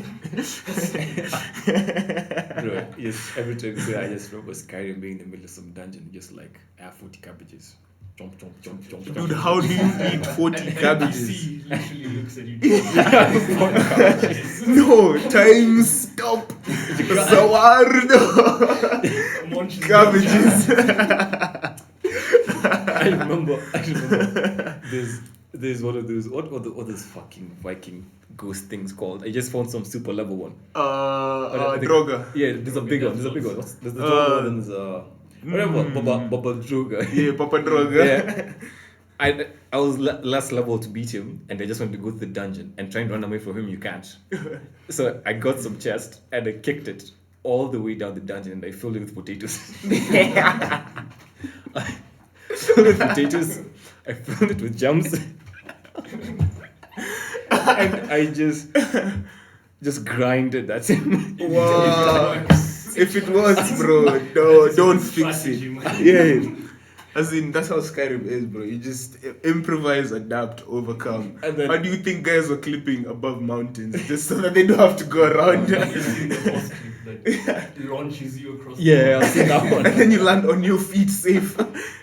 Bro, yes, every time you say, I just remember Skyrim being in the middle of some dungeon, just like air 40 cabbages. Jump, jump, jump, jump, jump. Dude, how do you eat 40 And cabbages? NPC literally looks at you. No, time stop. Sawardo. Munches Cabbages. I remember there's one of those what those fucking Viking ghost things called? I just found some super level one. I think- Droga. Yeah, there's a big one. There's a big one. There's the Droga one and there's whatever Baba Droga. Yeah, Papa Droga. Yeah. I was last level to beat him, and I just wanted to go to the dungeon and try and run away from him. You can't. So I got some chest and I kicked it all the way down the dungeon, and I filled it with potatoes. I filled it with potatoes. I filled it with jams, and I just grinded. That's it. Wow. If it was, bro, no, don't fix Strategy, it. man. Yeah. As in, that's how Skyrim is, bro. You just improvise, adapt, overcome. And then- How do you think guys were clipping above mountains just so that they don't have to go around? Have you seen the boss clip that launches you across Yeah, I've seen that one. And then you land on your feet safe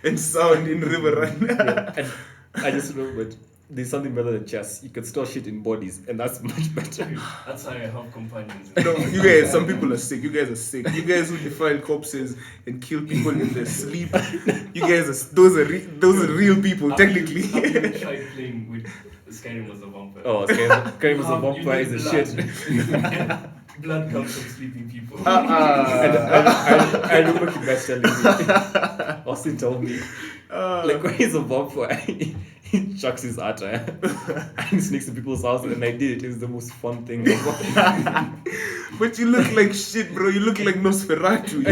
and sound in River Run. And I just remembered there's something better than chess. You can store shit in bodies, and that's much better. That's how I have companions. No, you guys, some people are sick. You guys are sick. You guys who defile corpses and kill people in their sleep. You guys are those are real people Have you technically. tried playing with Skyrim as a vampire? Oh, Skyrim was a You vampire is need a blood. shit. Blood comes from sleeping people. I remember Kibash telling me, Austin told me, like when he's a vampire, he chucks his attire and he sneaks to people's houses, and I did it. It was the most fun thing ever. But you look like shit, bro. You look like Nosferatu.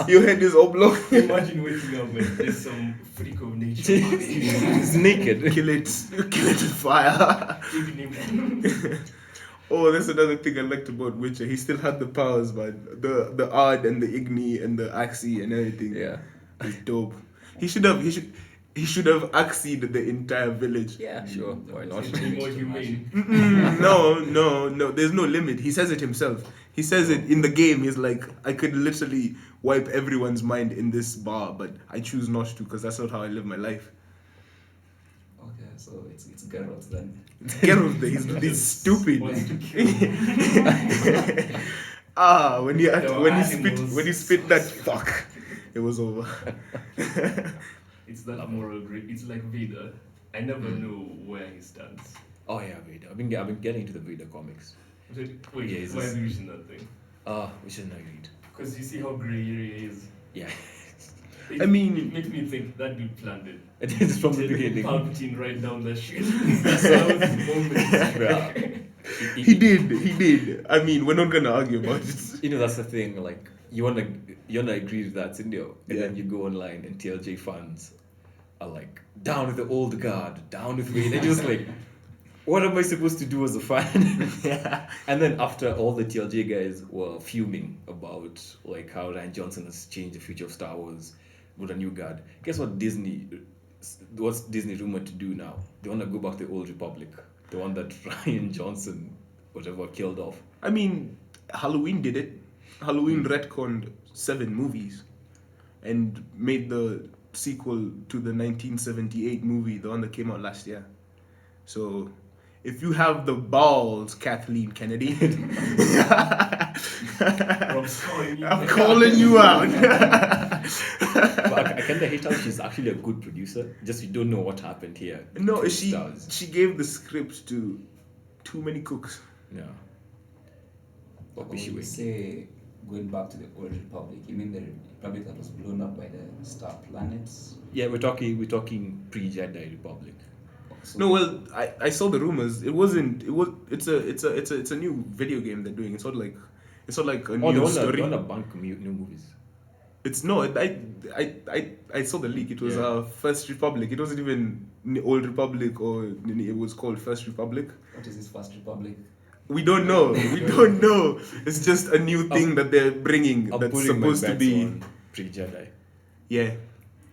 Your head is oblong. Imagine waking up and there's some freak of nature. He's naked. Kill it with fire. Keeping him. Oh, that's another thing I liked about Witcher. He still had the powers, man. The Ard and the Igni and the Axie and everything. Yeah. It's dope. He should have axied the entire village. Yeah, sure. Why not? Be more humane. No. There's no limit. He says it himself. He says it in the game. He's like, I could literally wipe everyone's mind in this bar, but I choose not to because that's not how I live my life. Okay, so it's Geralt then. Geralt, he's stupid. Wants to kill. When he spit that fuck, it was over. It's that moral grade. It's like Vader. I never know where he stands. Oh yeah, Vader. I've been getting into the Vader comics. Wait, Yeah, it's why just- are you using that thing? We shouldn't read. Because you see how grey area he is. Yeah. It, I mean- it makes me think that dude planned it. It is from the Tell beginning. Palpatine right down that shit. That was his moment. Yeah. He did. I mean, we're not gonna argue about it. You know, that's the thing. Like, you wanna agree with that, India, and Yeah. then you go online and TLJ fans are like, down with the old guard, down with Vader. They're just like, what am I supposed to do as a fan? Yeah. And then after all the TLJ guys were fuming about like how Ryan Johnson has changed the future of Star Wars with a new guard, guess what's Disney rumored to do now? They want to go back to the old Republic, the one that Ryan Johnson whatever killed off. I mean, Halloween did it. Halloween retconned 7 movies and made the sequel to the 1978 movie, the one that came out last year. So, if you have the balls, Kathleen Kennedy, Rob's calling you. I'm calling you out. But I kind of hate how she's actually a good producer. Just you don't know what happened here. No, Two she stars. she gave the script to too many cooks. Yeah. What When was she you waiting? say going back to the old republic, you mean the republic that was blown up by the star planets? Yeah, we're talking pre-Jedi Republic. So No, well, I saw the rumors. It's a new video game they're doing. It's not like a Oh, new they story. want to bank new movies. It's no. I saw the leak. It was Yeah. First Republic. It wasn't even Old Republic or it was called First Republic. what is this first republic? We don't know. We don't know. It's just a new thing that they're bringing I'm that's putting my supposed to bets be on pre-Jedi. yeah.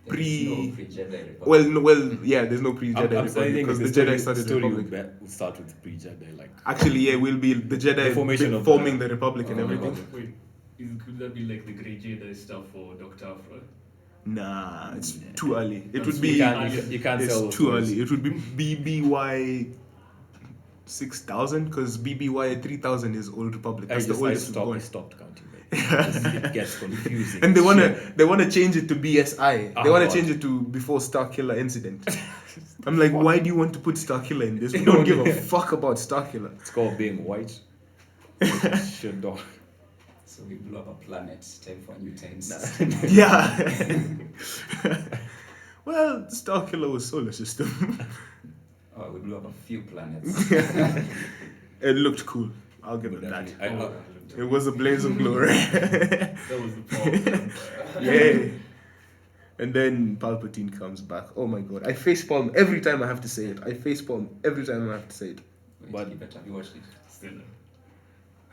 There is no pre-Jedi republic. Well, yeah. There's no pre-Jedi I'm Republic saying because the story, Jedi started the story Republic. will start with pre-Jedi, like Actually, yeah, we'll be the Jedi The formation of forming the- the Republic and Oh, everything. Wait, could that be like the Grey Jedi stuff for Dr. Afra? Nah, it's too early. It That's would too be. you can't It's sell those too stories. early. It would be BBY 6000 because BBY 3000 is Old Republic. That's the oldest we've I gone. stopped counting. It gets confusing. And they Shit. wanna change it to BSI. They Oh, wanna God. change it to before Star Killer incident. I'm like, why do you want to put Star Killer in this? We don't give a fuck about Star Killer. It's called being white. Shit, dog. So we blew up a planet. Time for new times. Yeah. Well, Star Killer was solar system. Oh, we blew up a few planets. It looked cool. I'll give it that. Definitely. It was a blaze of glory. That was the problem. Yeah. And then Palpatine comes back. Oh my god. I facepalm every time I have to say it. I facepalm every time I have to say it. Wait, But- you better have you watched it? Still,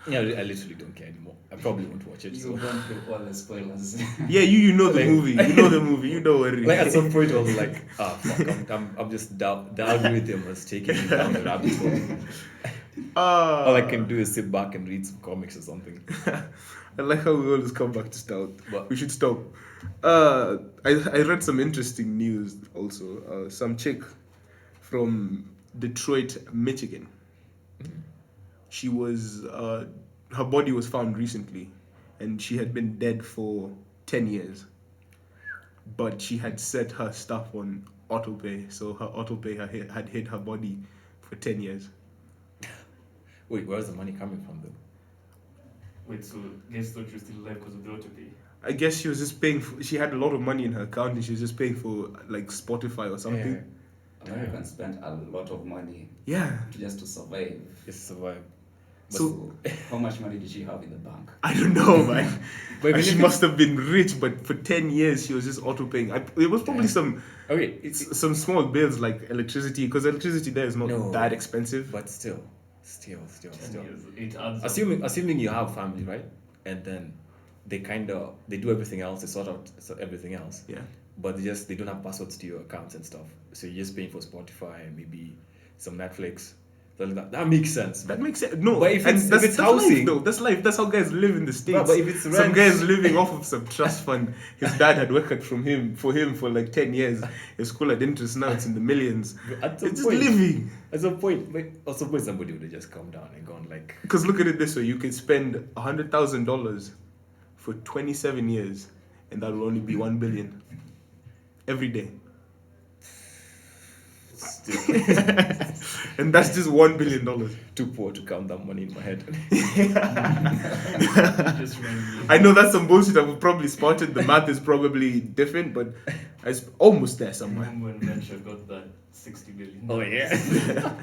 Yeah, I literally don't care anymore. I probably won't watch it. You So. gone through all the spoilers. Yeah, you know the Like- movie. You know the movie. You don't worry. Like at some point, I was like, "Ah, fuck! I'm just down. The algorithm was taking me down the rabbit hole. All I can do is sit back and read some comics or something." I like how we always come back to Stout. But- We should stop. I read some interesting news also. Some chick from Detroit, Michigan. She was her body was found recently, and she had been dead for 10 years. But she had set her stuff on autopay, so her autopay had hid her body for 10 years. Wait, where's the money coming from, though? wait, so guess thought you were still alive because of the autopay? I guess she was just paying for, she had a lot of money in her account and she was just paying for like Spotify or something. Americans spend a lot of money Yeah. just to survive. Just survive. But, So How much money did she have in the bank? I don't know, man. but even She if must have been rich, but for 10 years she was just auto paying. It was probably okay, it's some small bills like electricity, because electricity there is not No. that expensive. but still. 10 years, it adds up. Assuming you have family, right? And then they do everything else. They sort out everything else. Yeah. But they don't have passwords to your accounts and stuff. So you're just paying for Spotify and maybe some Netflix. So like that makes sense. That makes sense. No, But if and it's- if that's, it's that's housing- life, though. That's life. That's how guys live in the States. but if it's some rent- guys living off of some trust fund his dad had worked for him for like 10 years. His school had interest, now it's in the millions. At some It's just point, living. At some point, somebody would have just come down and gone like, Because look at it this way: you can spend $100,000 for 27 years, and that will only be 1 billion every day. still And that's just $1 billion. too poor to count that money in my head. Just randomly. I know that's some bullshit. I've probably spotted. The math is probably different, but it's almost there somewhere. Remember when Venture got that 60 billion? Oh yeah.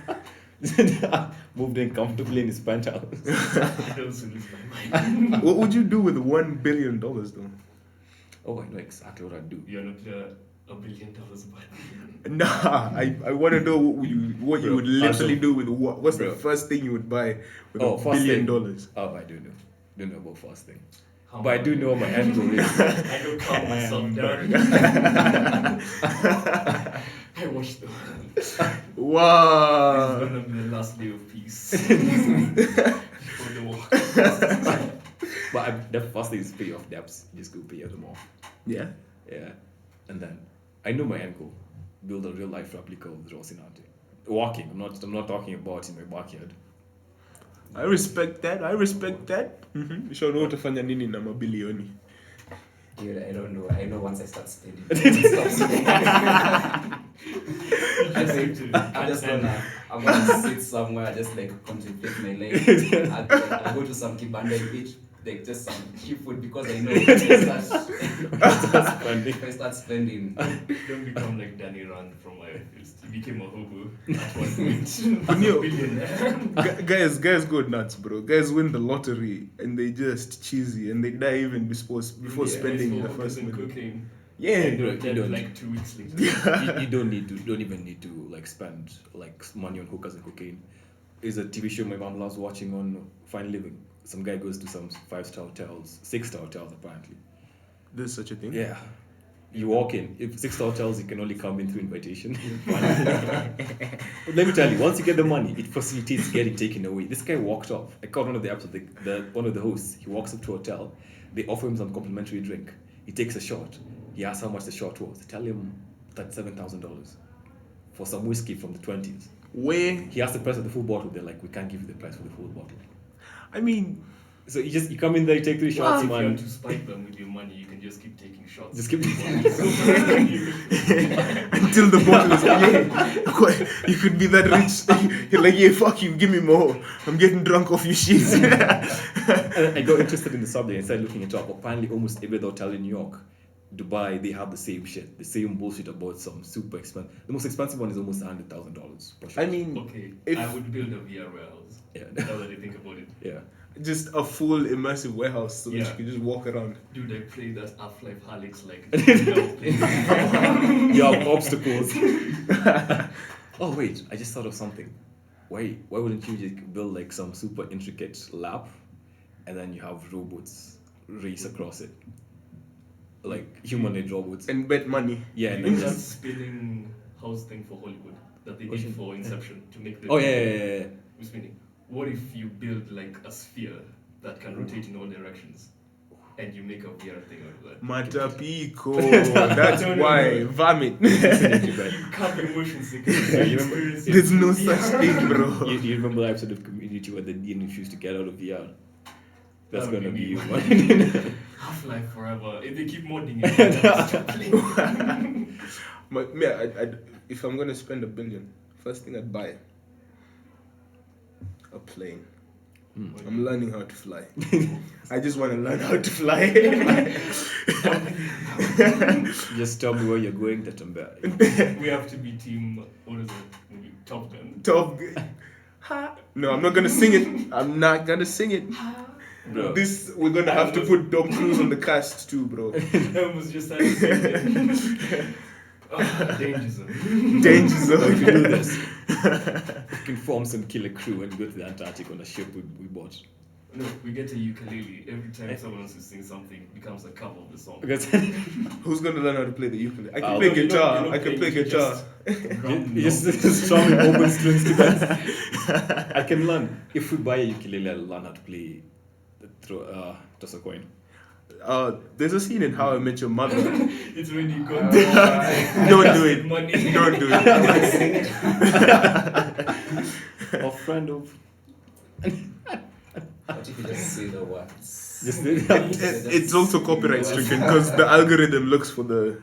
Moved in comfortably in his penthouse. I also lose my mind. What would you do with $1 billion though? Oh, I know exactly what I'd do. You're not $1 billion, but Nah, I want to know what you Bro, would literally also- do with what's the bro. first thing you would buy with Oh, $1 first billion? thing. Oh, I do know. Don't know about first thing. how But I do much? know what my end goal is. I don't count myself down. I watched the It's Wow. gonna be the last day of peace. Before the war. But the first thing is pay off debts. Just go pay them off. Yeah. Yeah. And then I know my uncle built a real life replica of the Rocinante. Walking. I'm not talking about in my backyard. I respect that. I respect that. Sure, know utafanya nini na mabilioni. Dude, I don't know. I know once I start spending. I'm gonna sit somewhere, just like contemplate my life. I'll go to some kibanda and eat like just some cheap food because I know if I start spending. Don't become like Danny Rand from my office. He became a hobo at one point. Yo, Billionaire. guys go nuts, bro. Guys win the lottery and they just cheesy and they die even before spending the first money. Cocaine. Yeah, And bro, they're you dead don't- like 2 weeks later. You don't even need to like spend like money on hookers and cocaine. There's a TV show my mom loves watching on Fine Living. Some guy goes to some 5-star hotels, 6-star hotels apparently. There's such a thing. Yeah. You walk in. If 6-star hotels, you can only come in through invitation. But let me tell you, once you get the money, it facilitates getting taken away. This guy walked off. I caught one of the episodes. One of the hosts. He walks up to a hotel. They offer him some complimentary drink. He takes a shot. He asks how much the shot was. They tell him $37,000 for some whiskey from the 20s. Where He asked the price of the full bottle. They're like, we can't give you the price for the full bottle. I mean, So you come in there, you take 3 shots, If you man. want to spike them with your money, you can just keep taking shots. Just keep- until the bottle is you could be that rich. You're like, yeah, fuck you, give me more. I'm getting drunk off your shit. I got interested in the subject and started looking it up. Apparently, almost every hotel in New York, Dubai, they have the same shit, the same bullshit about some super expensive. The most expensive one is almost $100,000 per shot. I mean, Okay, If- I would build a VR warehouse. Yeah. Now that I think about it. Yeah. just a full immersive warehouse so that Yeah. you can just walk around. Dude, I played that Half-Life Alyx like You have obstacles. Oh wait, I just thought of something. Why wouldn't you just build like some super intricate lab, and then you have robots race across it, like humanoid robots? And bet money. Yeah, and You then know that just spinning house thing for Hollywood that they Which did one? for Inception to make the oh yeah. spinning. What if you build like a sphere that can rotate in all directions, and you make a VR thing out of that? Matapico. That's No, no, why. no. Vomit. You can't be motion sickness. Yeah, you remember- Experience it There's no through such VR. thing, bro. You remember the episode of Community where the dean refused to get out of VR? That's That would gonna be be you, me. man. Half-Life forever. If they keep modding it, I'll stop playing. But yeah, if I'm gonna spend $1 billion, first thing I'd buy a plane. I'm learning how to fly. I just want to learn how to fly. Just tell me where you're going, Tatumba. We have to be team. What is it? Maybe Top Gun. Top. No, I'm not gonna sing it. I'm not gonna sing it. Bro. This we're gonna have to put Tom Cruise on the cast too, bro. I almost just had to say that. Danger zone. Danger So zone. if you do this, we can form some killer crew and go to the Antarctic on a ship we bought. No, we get a ukulele. Every time someone wants to sing something, it becomes a cover of the song. Because Who's gonna learn how to play the ukulele? I can Oh, play no, you're not- guitar. you're not I can play playing, you guitar. you just strumming open strings to that. I can learn. If we buy a ukulele, I'll learn how to play toss a coin. There's a scene in How I Met Your Mother. It's when you go. Don't do it. Money. Don't do it. A friend of. What if you just say the words? Just It's also copyright stricken because the algorithm looks for the.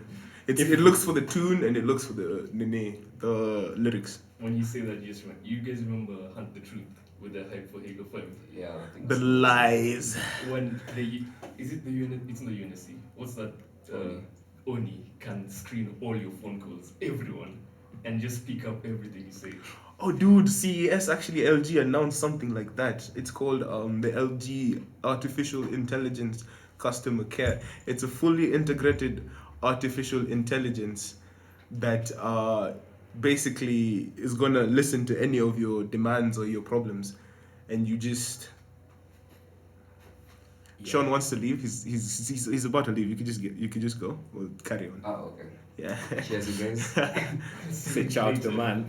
It looks for the tune and it looks for the lyrics. When you say that, you guys remember Hunt the Truth with the hype for Halo 5? Yeah, I think The so. lies. When they. Is it the unit? It's not UNSC. What's that? Oni. Oni can screen all your phone calls, everyone, and just pick up everything you say. Oh, dude, CES actually LG announced something like that. It's called the LG Artificial Intelligence Customer Care. It's a fully integrated artificial intelligence that basically is gonna listen to any of your demands or your problems, and you just. Sean wants to leave. He's about to leave. You could just go. We'll carry on. Oh, okay. Yeah. Cheers, you guys. say ciao to the man.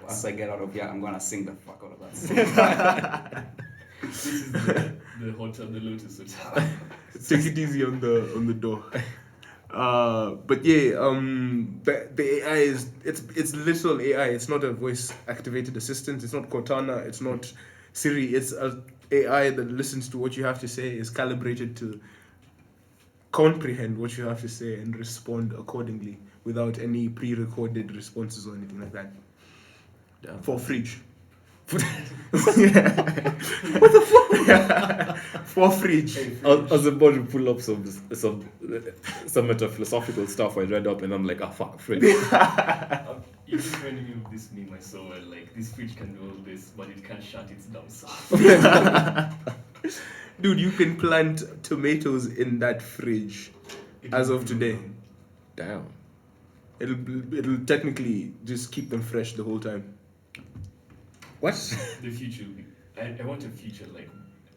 Once I get out of here, I'm gonna sing the fuck out of that song. This is the hotel, the Lotus Hotel. Take it easy on the door. But yeah, the AI it's literal AI. It's not a voice activated assistant. It's not Cortana. It's not Siri. It's a AI that listens to what you have to say. Is calibrated to comprehend what you have to say and respond accordingly without any pre-recorded responses or anything like that. Damn. For fridge. What the fuck? For fridge. I was about to pull up some meta philosophical stuff I read up, and I'm like, ah, fuck, fridge. You just reminded me of this meme I saw where like this fridge can do all this, but it can't shut its dumb self. Dude, you can plant tomatoes in that fridge as of today. Damn. It'll technically just keep them fresh the whole time. What? The future will be. I want a future like,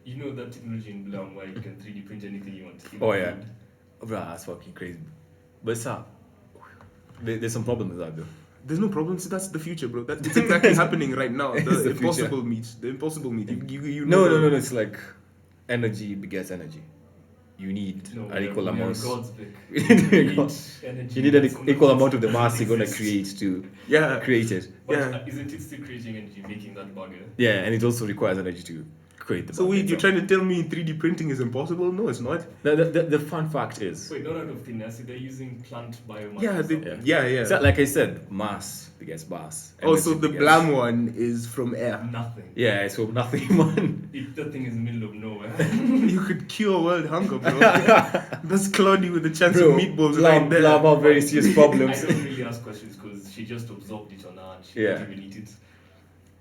you know that technology in Blum where you can 3D print anything you want. Oh yeah. Bruh, that's fucking crazy. But there's some problem with that though. There's no problem. See, that's the future, bro. That's it's exactly happening right now. It's The the impossible future. meet. The impossible meet. You No, know no. It's like energy begets energy. You need an equal amount. God's pick. You need an equal amount of the mass you're gonna create to Yeah. create it. But Yeah. isn't it still creating energy, making that bugger? Yeah, and it also requires energy to create the. So bug wait, you're itself. trying to tell me 3D printing is impossible? No, it's not. The fun fact is, Wait, not out of thin air. See, they're using plant biomass. Yeah, or something. yeah. so like I said, mass begets mass. Oh, so Energy the begets- blam one is from air. Nothing. Yeah, so nothing, man. That thing is in the middle of nowhere. You could cure world hunger, bro. That's Claudia with a chance Bro, of meatballs blam, right there. blam have very serious I problems. don't really ask questions because she just absorbed it on her and she Yeah. didn't even eat it.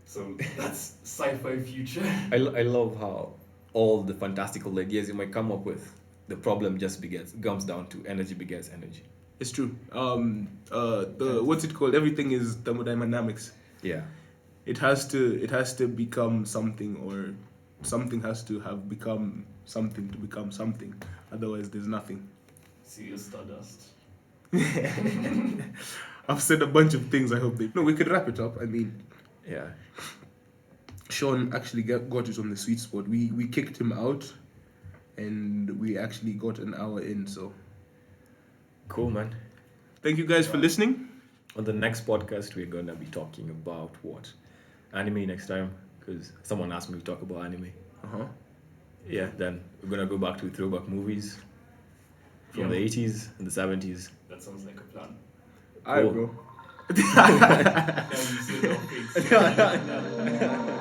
So that's sci-fi future. I love how all the fantastical ideas you might come up with, the problem just comes down to energy begets energy. It's true. What's it called? Everything is thermodynamics. Yeah. It has to become something, or something has to have become something to become something. Otherwise, there's nothing. Serious stardust. I've said a bunch of things. I hope they. No, we could wrap it up. I mean, Yeah. Sean actually got it on the sweet spot. We kicked him out, and we actually got an hour in. So Cool, man. thank you guys for listening. On the next podcast, we're gonna be talking about what? Anime next time, because someone asked me to talk about anime. Uh-huh. Yeah, then we're gonna go back to throwback movies from Yeah. the 80s and the 70s. That sounds like a plan. Alright, Cool. bro. Now you see it all fixed.